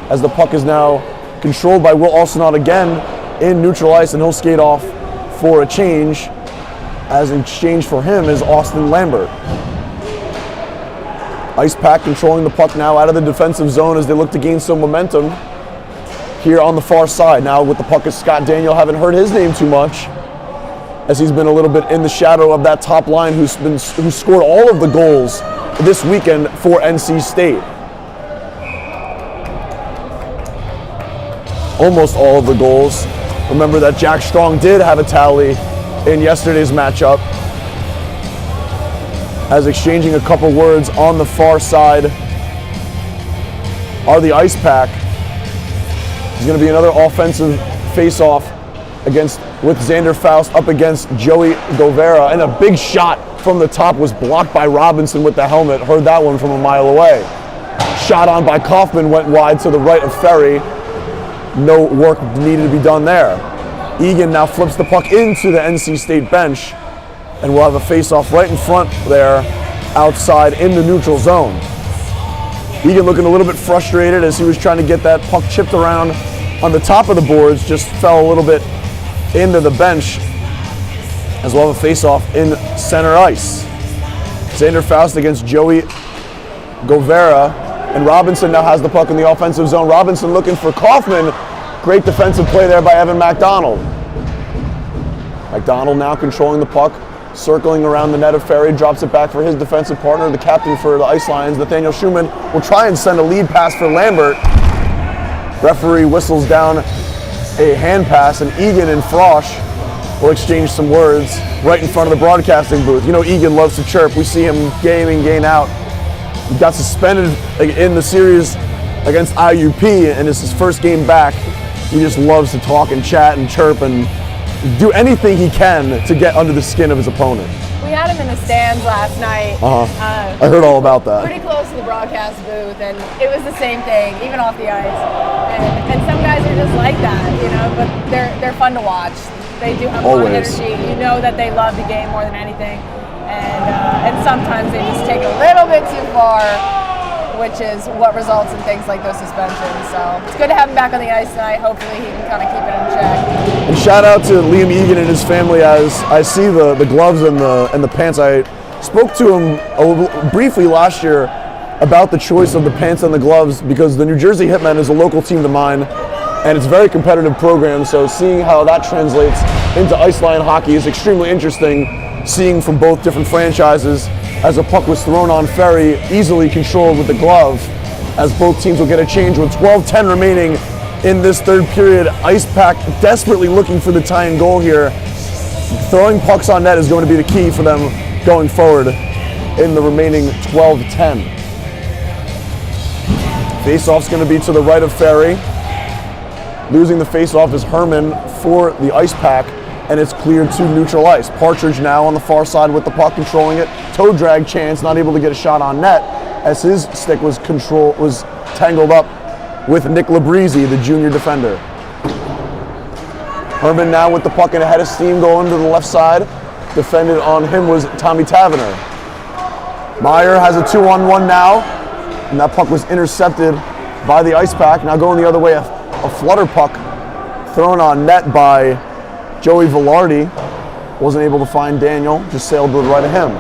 As the puck is now controlled by Will Arsenault again in neutral ice, and he'll skate off for a change. As in exchange for him is Austin Lambert. Icepack controlling the puck now out of the defensive zone as they look to gain some momentum here on the far side. Now with the puck is Scott Daniel. Haven't heard his name too much, as he's been a little bit in the shadow of that top line who scored all of the goals this weekend for NC State. Almost all of the goals. Remember that Jack Strong did have a tally in yesterday's matchup. As exchanging a couple words on the far side are the Icepack. There's going to be another offensive face-off with Xander Faust up against Joey Govera, and a big shot from the top was blocked by Robinson with the helmet. Heard that one from a mile away. Shot on by Kaufman went wide to the right of Ferry. No work needed to be done there. Egan now flips the puck into the NC State bench, and we'll have a face-off right in front there, outside in the neutral zone. Egan looking a little bit frustrated as he was trying to get that puck chipped around on the top of the boards, just fell a little bit into the bench, as we'll have a face-off in center ice. Xander Faust against Joey Govera, and Robinson now has the puck in the offensive zone. Robinson looking for Kaufman. Great defensive play there by Evan McDonald. McDonald now controlling the puck, circling around the net of Ferry, drops it back for his defensive partner, the captain for the Ice Lions, Nathaniel Schumann, will try and send a lead pass for Lambert. Referee whistles down a hand pass, and Egan and Frosch will exchange some words right in front of the broadcasting booth. You know Egan loves to chirp. We see him game in, game out. He got suspended in the series against IUP, and it's his first game back. He just loves to talk and chat and chirp and do anything he can to get under the skin of his opponent. We had him in the stands last night. I heard all about that. Pretty close to the broadcast booth, and it was the same thing, even off the ice. And some guys are just like that, you know, but they're fun to watch. They do have a lot of energy. You know that they love the game more than anything. And sometimes they just take it a little bit too far, which is what results in things like those suspensions. So it's good to have him back on the ice tonight. Hopefully he can kind of keep it in check. And shout out to Liam Egan and his family. As I see the gloves and the pants. I spoke to him briefly last year about the choice of the pants and the gloves, because the New Jersey Hitmen is a local team to mine, and it's a very competitive program. So seeing how that translates into Ice Lion hockey is extremely interesting. Seeing from both different franchises, as a puck was thrown on Ferry, easily controlled with the glove, as both teams will get a change with 12:10 remaining in this third period. Icepack desperately looking for the tying goal here. Throwing pucks on net is going to be the key for them going forward in the remaining 12:10. Face-off's going to be to the right of Ferry. Losing the face-off is Herman for the Icepack, and it's cleared to neutral ice. Partridge now on the far side with the puck, controlling it. Toe drag chance, not able to get a shot on net, as his stick was tangled up with Nick Labrizzi, the junior defender. Herman now with the puck and ahead of steam going to the left side. Defended on him was Tommy Taverner. Meyer has a 2-on-1 now, and that puck was intercepted by the Icepack. Now going the other way, a flutter puck thrown on net by Joey Velarde. Wasn't able to find Daniel, just sailed to the right of him.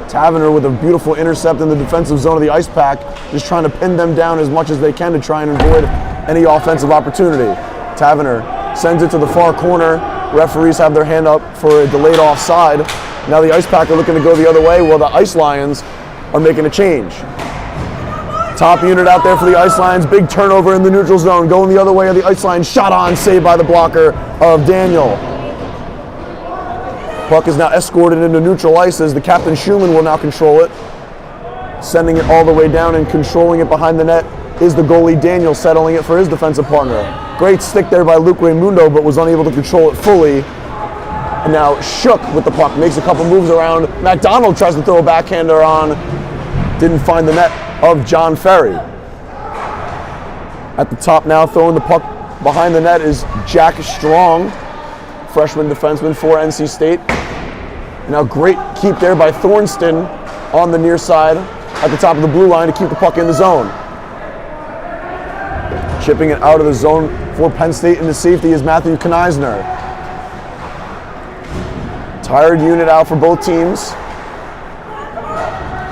Taverner with a beautiful intercept in the defensive zone of the Icepack, just trying to pin them down as much as they can to try and avoid any offensive opportunity. Taverner sends it to the far corner. Referees have their hand up for a delayed offside. Now the Icepack are looking to go the other way, while the Ice Lions are making a change. Top unit out there for the Ice Lions. Big turnover in the neutral zone. Going the other way of the Ice Lions. Shot on, saved by the blocker of Daniel. Puck is now escorted into neutral ice as the captain Schumann will now control it. Sending it all the way down and controlling it behind the net is the goalie Daniel, settling it for his defensive partner. Great stick there by Luke Raimundo, but was unable to control it fully. And now Shook with the puck, makes a couple moves around. McDonald tries to throw a backhander on. Didn't find the net of John Ferry. At the top now, throwing the puck behind the net is Jack Strong, freshman defenseman for NC State. Now great keep there by Thornston on the near side at the top of the blue line to keep the puck in the zone. Chipping it out of the zone for Penn State into safety is Matthew Kneisner. Tired unit out for both teams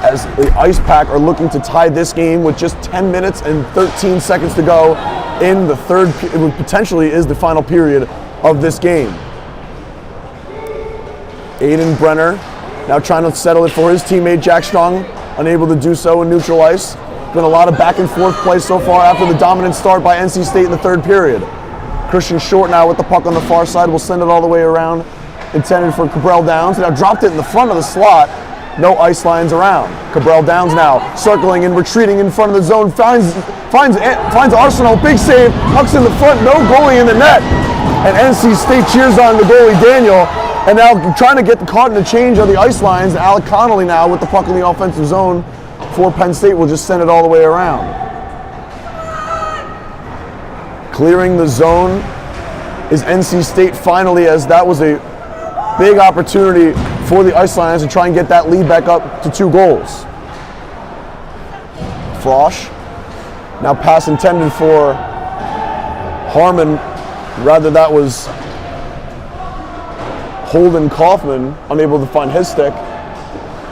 as the Icepack are looking to tie this game with just 10 minutes and 13 seconds to go in the third, it potentially is the final period of this game. Aiden Brenner now trying to settle it for his teammate Jack Strong, unable to do so in neutral ice. Been a lot of back and forth play so far after the dominant start by NC State in the third period. Christian Short now with the puck on the far side will send it all the way around, intended for Cabral Downs. Now dropped it in the front of the slot. No ice lines around. Cabral Downs now circling and retreating in front of the zone. Finds Arsenal, big save. Puck's in the front, no goalie in the net. And NC State cheers on the goalie Daniel. And now trying to get caught in the change of the ice lines. Alec Connolly now with the puck in the offensive zone for Penn State will just send it all the way around. Clearing the zone is NC State finally, as that was a big opportunity for the Ice Lions to try and get that lead back up to 2 goals. Frosch, now pass intended for Harmon, rather that was Holden Kaufman, unable to find his stick,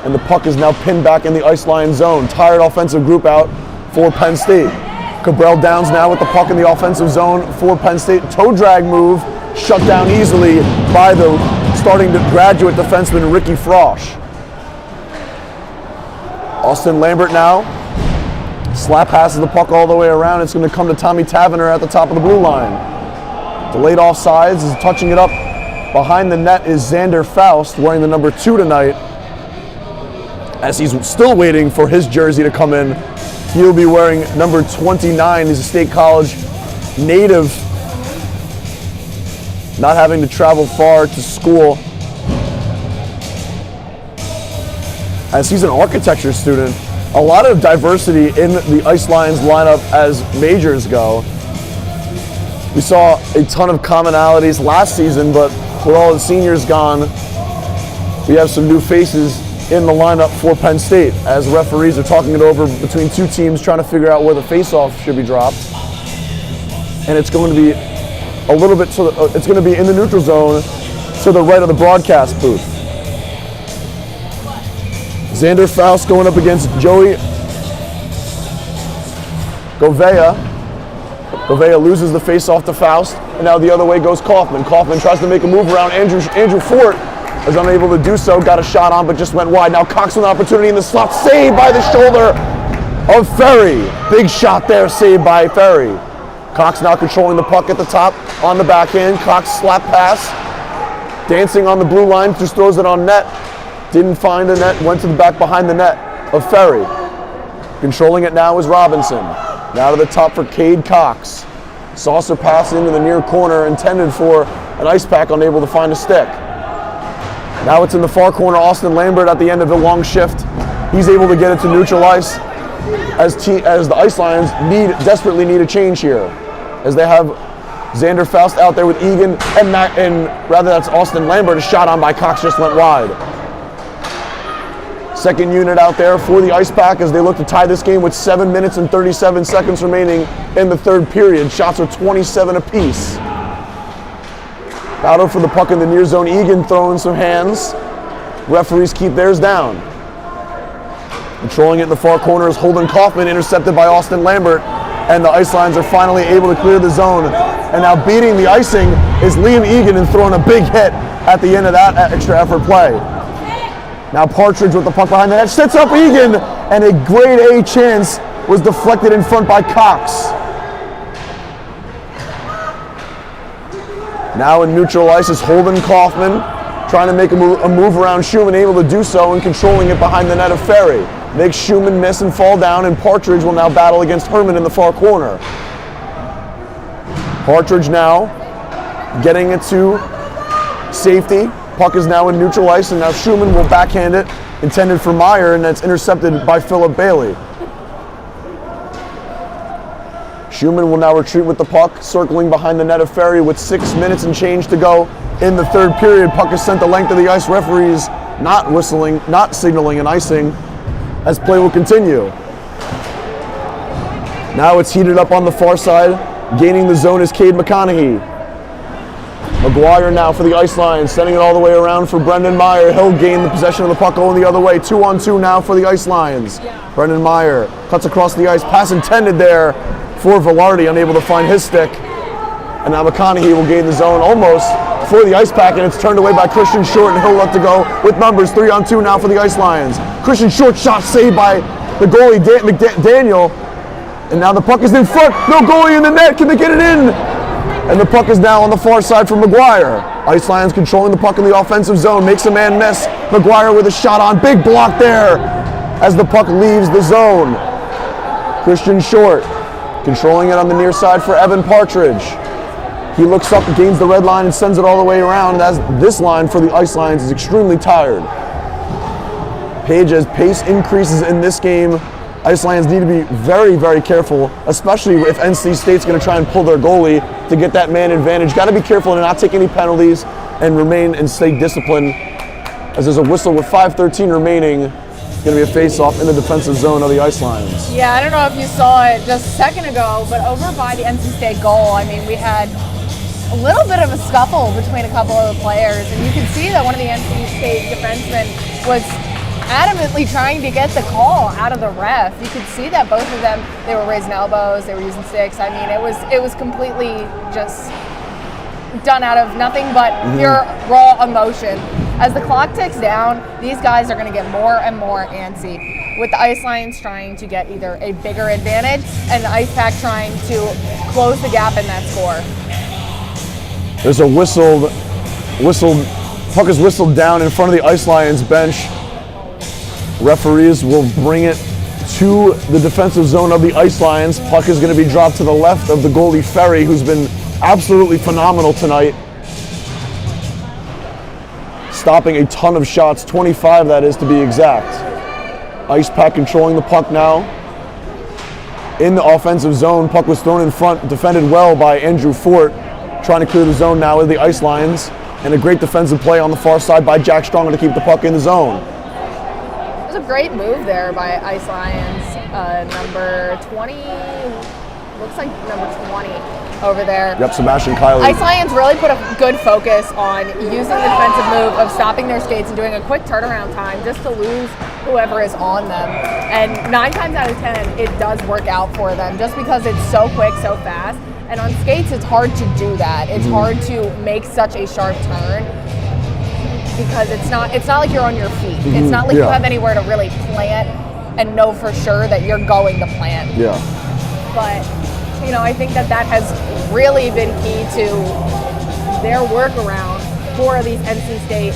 and the puck is now pinned back in the Ice Lion zone. Tired offensive group out for Penn State. Cabral Downs now with the puck in the offensive zone for Penn State. Toe drag move, shut down easily by the starting to graduate defenseman Ricky Frosch. Austin Lambert now slap passes the puck all the way around. It's going to come to Tommy Tavener at the top of the blue line. Delayed offsides, is touching it up. Behind the net is Xander Faust, wearing the number 2 tonight, as he's still waiting for his jersey to come in. He'll be wearing number 29. He's a State College native, not having to travel far to school, as he's an architecture student. A lot of diversity in the Ice Lions lineup as majors go. We saw a ton of commonalities last season, but with all the seniors gone, we have some new faces in the lineup for Penn State, as referees are talking it over between 2 teams, trying to figure out where the face-off should be dropped. And it's going to be a little bit it's going to be in the neutral zone to the right of the broadcast booth. Xander Faust going up against Joey Govea. Govea loses the face-off to Faust, and now the other way goes Kaufman. Kaufman tries to make a move around. Andrew Fort is unable to do so. Got a shot on, but just went wide. Now Cox with an opportunity in the slot. Saved by the shoulder of Ferry. Big shot there, saved by Ferry. Cox now controlling the puck at the top on the backhand. Cox slap pass. Dancing on the blue line, just throws it on net. Didn't find the net, went to the back behind the net of Ferry. Controlling it now is Robinson. Now to the top for Cade Cox. Saucer pass into the near corner, intended for an Icepack, unable to find a stick. Now it's in the far corner, Austin Lambert at the end of a long shift. He's able to get it to neutral ice, as the Ice Lions desperately need a change here, as they have Xander Faust out there with Egan, and rather that's Austin Lambert. A shot on by Cox just went wide. Second unit out there for the Icepack as they look to tie this game with 7 minutes and 37 seconds remaining in the third period. Shots are 27 apiece. Battle for the puck in the near zone. Egan throwing some hands. Referees keep theirs down. Controlling it in the far corner is Holden Kaufman, intercepted by Austin Lambert, and the Ice Lions are finally able to clear the zone. And now beating the icing is Liam Egan and throwing a big hit at the end of that extra effort play. Now Partridge with the puck behind the net, sets up Egan, and a grade A chance was deflected in front by Cox. Now in neutral ice is Holden Kaufman, trying to make a move around Schumann, able to do so and controlling it behind the net of Ferry. Makes Schumann miss and fall down, and Partridge will now battle against Herman in the far corner. Partridge now getting it to safety. Puck is now in neutral ice, and now Schumann will backhand it, intended for Meyer, and that's intercepted by Philip Bailey. Schumann will now retreat with the puck, circling behind the net of Ferry with 6 minutes and change to go in the third period. Puck is sent the length of the ice. Referees not whistling, not signaling an icing as play will continue. Now it's heated up on the far side. Gaining the zone is Cade McConaughey. McGuire now for the ice line, sending it all the way around for Brendan Meyer. He'll gain the possession of the puck going the other way. 2-on-2 now for the ice lines. Brendan Meyer cuts across the ice. Pass intended there for Velarde, unable to find his stick. And now McConaughey will gain the zone almost for the Icepack, and it's turned away by Christian Short, and he'll let to go with numbers. 3-on-2 now for the Ice Lions. Christian Short shot saved by the goalie, McDaniel. And now the puck is in front. No goalie in the net. Can they get it in? And the puck is now on the far side for McGuire. Ice Lions controlling the puck in the offensive zone. Makes a man miss. McGuire with a shot on. Big block there as the puck leaves the zone. Christian Short controlling it on the near side for Evan Partridge. He looks up, gains the red line, and sends it all the way around, as this line for the Ice Lions is extremely tired. Paige, as pace increases in this game, Ice Lions need to be very, very careful, especially if NC State's going to try and pull their goalie to get that man advantage. Got to be careful to not take any penalties and remain and stay disciplined, as there's a whistle with 5:13 remaining. Going to be a face-off in the defensive zone of the Ice Lions. Yeah, I don't know if you saw it just a second ago, but over by the NC State goal, I mean, we had a little bit of a scuffle between a couple of the players, and you could see that one of the NC State defensemen was adamantly trying to get the call out of the ref. You could see that both of them, they were raising elbows, they were using sticks. I mean, it was completely just done out of nothing but pure raw emotion. As the clock ticks down, these guys are going to get more and more antsy, with the Ice Lions trying to get either a bigger advantage and the Icepack trying to close the gap in that score. There's a whistled, puck is whistled down in front of the Ice Lions bench. Referees will bring it to the defensive zone of the Ice Lions. Puck is going to be dropped to the left of the goalie Ferry, who's been absolutely phenomenal tonight, stopping a ton of shots, 25 that is to be exact. Icepack controlling the puck now in the offensive zone. Puck was thrown in front, defended well by Andrew Fort, trying to clear the zone now with the Ice Lions, and a great defensive play on the far side by Jack Stronger to keep the puck in the zone. It was a great move there by Ice Lions, number 20, looks like number 20 over there. Yep, Sebastian Kiley. Ice Lions really put a good focus on using the defensive move of stopping their skates and doing a quick turnaround time just to lose whoever is on them. And 9 times out of 10, it does work out for them just because it's so quick, so fast. And on skates, it's hard to do that. It's hard to make such a sharp turn because it's not like you're on your feet. It's not like you have anywhere to really plant and know for sure that you're going to plant. Yeah. But you know, I think that has really been key to their workaround for these NC State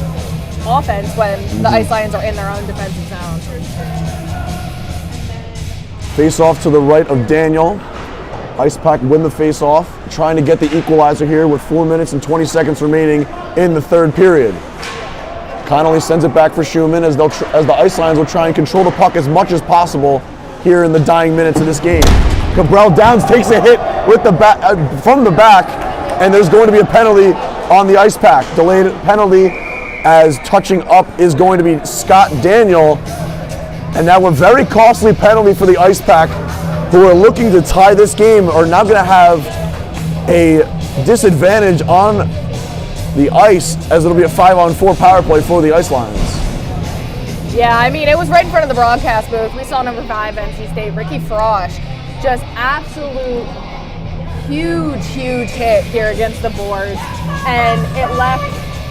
offense when the Ice Lions are in their own defensive zone. Face off to the right of Daniel. Icepack win the face off, trying to get the equalizer here with 4 minutes and 20 seconds remaining in the third period. Connolly sends it back for Schumann as the Ice Lions will try and control the puck as much as possible here in the dying minutes of this game. Cabral Downs takes a hit with the from the back, and there's going to be a penalty on the Icepack. Delayed penalty, as touching up is going to be Scott Daniel, and now a very costly penalty for the Icepack, who are looking to tie this game, are now going to have a disadvantage on the ice, as it'll be a 5-on-4 power play for the Ice Lions. Yeah, I mean, it was right in front of the broadcast booth. We saw number 5 NC State, Ricky Frosch, just absolute huge hit here against the boards, and it left,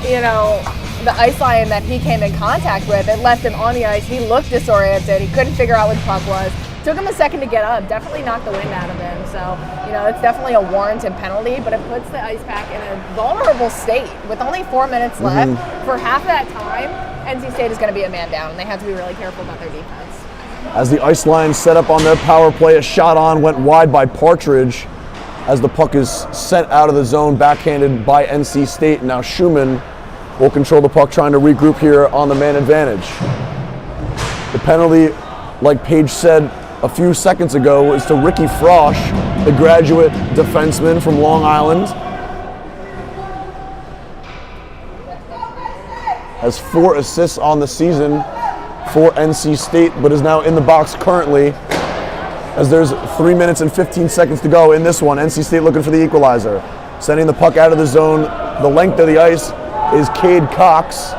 you know, the Ice Lion that he came in contact with, it left him on the ice. He looked disoriented. He couldn't figure out what the puck was. Took him a second to get up, definitely knocked the wind out of him. So, you know, it's definitely a warranted penalty, but it puts the Icepack in a vulnerable state. With only 4 minutes left, for half that time, NC State is going to be a man down, and they have to be really careful about their defense. As the Ice Lions set up on their power play, a shot on went wide by Partridge as the puck is sent out of the zone, backhanded by NC State. Now Schumann will control the puck, trying to regroup here on the man advantage. The penalty, like Paige said a few seconds ago, is to Ricky Frosch, the graduate defenseman from Long Island. Has 4 assists on the season for NC State, but is now in the box currently as there's 3 minutes and 15 seconds to go in this one. NC State looking for the equalizer. Sending the puck out of the zone, the length of the ice is Cade Cox.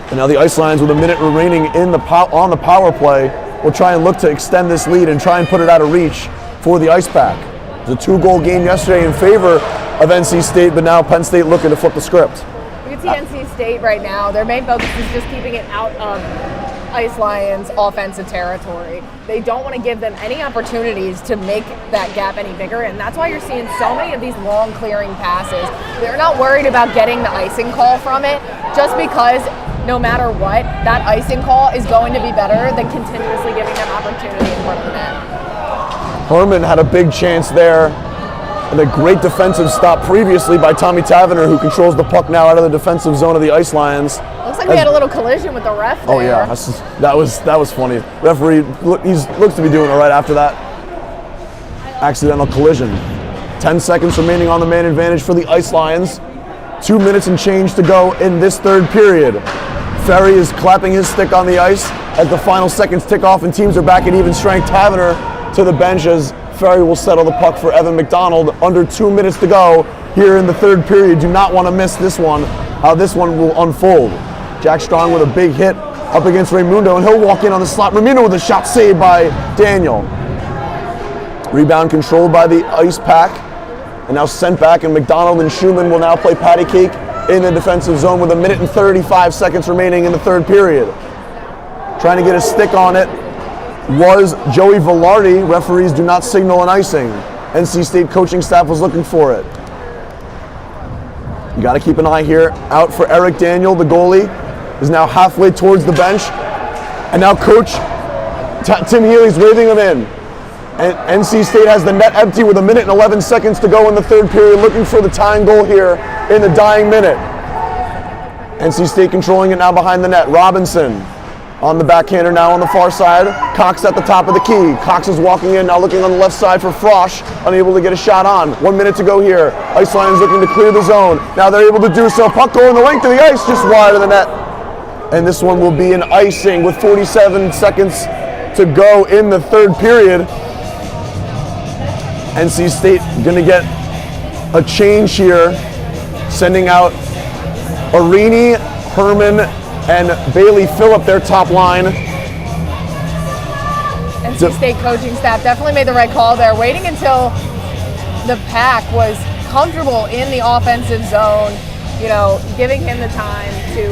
And now the Ice Lions, with a minute remaining in the on the power play, will try and look to extend this lead and try and put it out of reach for the Icepack. It was a 2-goal game yesterday in favor of NC State, but now Penn State looking to flip the script. You can see NC State right now, their main focus is just keeping it out of Ice Lions' offensive territory. They don't want to give them any opportunities to make that gap any bigger, and that's why you're seeing so many of these long clearing passes. They're not worried about getting the icing call from it, just because no matter what, that icing call is going to be better than continuously giving them opportunity in front of the net. Herman had a big chance there, and a great defensive stop previously by Tommy Taverner, who controls the puck now out of the defensive zone of the Ice Lions. Looks like we had a little collision with the ref there. Oh yeah, that was funny. Referee looks to be doing it right after that accidental collision. 10 seconds remaining on the man advantage for the Ice Lions. 2 minutes and change to go in this third period. Ferry is clapping his stick on the ice as the final seconds tick off and teams are back at even strength. Taverner to the bench as Ferry will settle the puck for Evan McDonald. Under 2 minutes to go here in the third period. Do not want to miss this one, how this one will unfold. Jack Strong with a big hit up against Raimundo, and he'll walk in on the slot. Raimundo with a shot saved by Daniel. Rebound controlled by the Icepack, and now sent back, and McDonald and Schumann will now play patty cake in the defensive zone with 1 minute and 35 seconds remaining in the third period. Trying to get a stick on it was Joey Velarde. Referees do not signal an icing. NC State coaching staff was looking for it. You got to keep an eye here out for Eric Daniel, the goalie, is now halfway towards the bench, and now Coach Tim Healy's waving him in. And NC State has the net empty with 1 minute and 11 seconds to go in the third period, looking for the tying goal here in the dying minute. NC State controlling it now behind the net. Robinson on the backhander now on the far side. Cox at the top of the key. Cox is walking in, now looking on the left side for Frosch, unable to get a shot on. 1 minute to go here. Ice Lions looking to clear the zone. Now they're able to do so. Puck going the length of the ice, just wide of the net. And this one will be an icing with 47 seconds to go in the third period. NC State going to get a change here, sending out Arini, Herman, and Bailey Phillip, their top line. NC State coaching staff definitely made the right call there, waiting until the Pack was comfortable in the offensive zone, you know, giving him the time to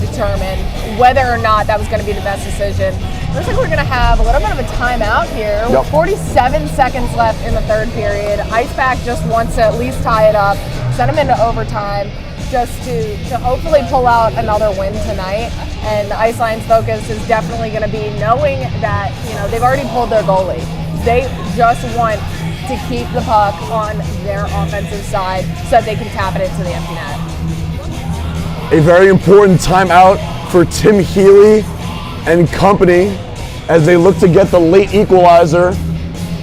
determine whether or not that was going to be the best decision. Looks like we're going to have a little bit of a timeout here with 47 seconds left in the third period. Icepack just wants to at least tie it up, send them into overtime, just to hopefully pull out another win tonight. And the Ice Lions' focus is definitely going to be knowing that, you know, they've already pulled their goalie. They just want to keep the puck on their offensive side so that they can tap it into the empty net. A very important timeout for Tim Healy and company as they look to get the late equalizer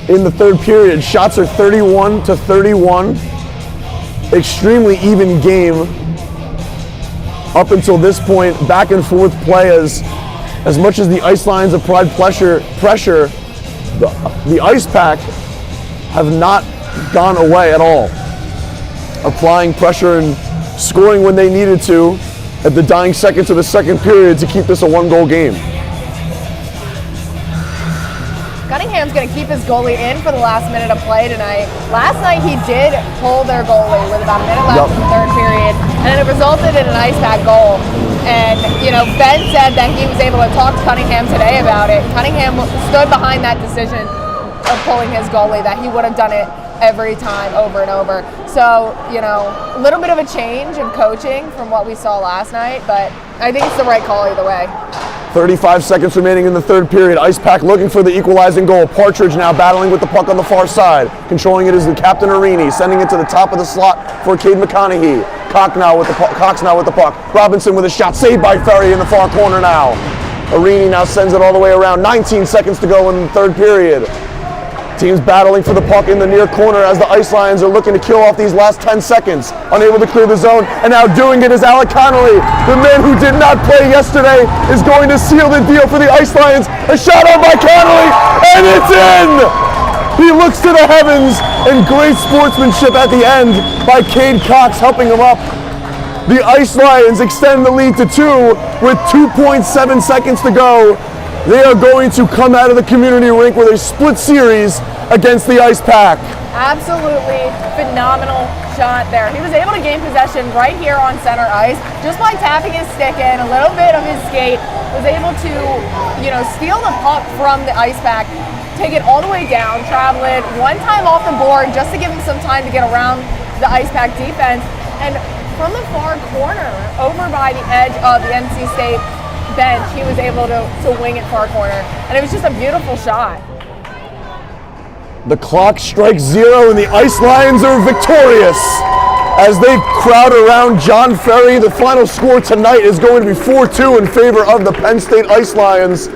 in the third period. Shots are 31-31. Extremely even game up until this point. Back and forth play as much as the Ice Lions applied pressure, the Icepack have not gone away at all. Applying pressure and scoring when they needed to at the dying seconds of the second period to keep this a one-goal game. Cunningham's going to keep his goalie in for the last minute of play tonight. Last night he did pull their goalie with about a minute left in the third period, and it resulted in an Icepack goal. And, Ben said that he was able to talk to Cunningham today about it. Cunningham stood behind that decision of pulling his goalie, that he would have done it every time over and over. So, a little bit of a change of coaching from what we saw last night, but I think it's the right call either way. 35 seconds remaining in the third period. Icepack looking for the equalizing goal. Partridge now battling with the puck on the far side. Controlling it is the captain Arini, sending it to the top of the slot for Cade McConaughey. Cox now with the puck. Robinson with a shot, saved by Ferry in the far corner now. Arini now sends it all the way around. 19 seconds to go in the third period. Teams battling for the puck in the near corner as the Ice Lions are looking to kill off these last 10 seconds. Unable to clear the zone, and now doing it is Alec Connolly. The man who did not play yesterday is going to seal the deal for the Ice Lions. A shot on by Connolly, and it's in! He looks to the heavens, and great sportsmanship at the end by Cade Cox helping him up. The Ice Lions extend the lead to 2 with 2.7 seconds to go. They are going to come out of the community rink with a split series against the Icepack. Absolutely phenomenal shot there. He was able to gain possession right here on center ice just by tapping his stick in, a little bit of his skate, was able to, steal the puck from the Icepack, take it all the way down, travel it one time off the board just to give him some time to get around the Icepack defense. And from the far corner, over by the edge of the NC State bench, he was able to wing it far corner, and it was just a beautiful shot. The clock strikes 0 and the Ice Lions are victorious as they crowd around John Ferry. The final score tonight is going to be 4-2 in favor of the Penn State Ice Lions,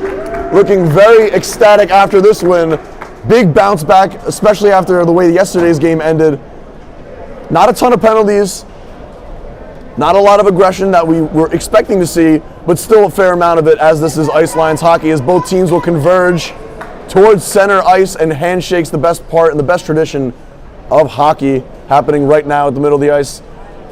looking very ecstatic after this win. Big bounce back, especially after the way yesterday's game ended. Not a ton of penalties, not a lot of aggression that we were expecting to see, but still a fair amount of it, as this is Ice Lions hockey, as both teams will converge towards center ice, and handshakes, the best part and the best tradition of hockey, happening right now at the middle of the ice.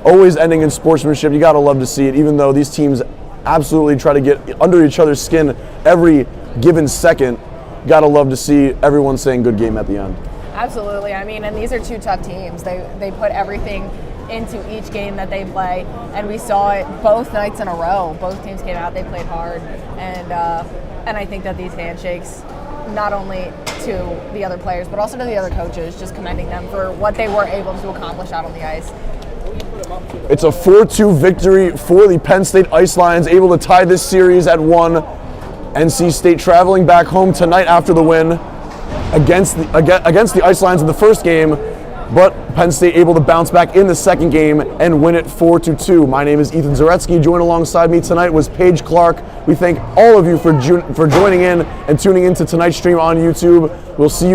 Always ending in sportsmanship. You gotta love to see it, even though these teams absolutely try to get under each other's skin every given second. Gotta love to see everyone saying good game at the end. Absolutely. And these are two tough teams. They put everything into each game that they play, and we saw it both nights in a row. Both teams came out, they played hard, and I think that these handshakes, not only to the other players but also to the other coaches, just commending them for what they were able to accomplish out on the ice. It's a 4-2 victory for the Penn State Ice Lions, able to tie this series at 1. NC State traveling back home tonight after the win against the Ice Lions in the first game, but Penn State able to bounce back in the second game and win it 4-2. My name is Ethan Zaretsky. Joined alongside me tonight was Paige Clark. We thank all of you for joining in and tuning into tonight's stream on YouTube. We'll see you next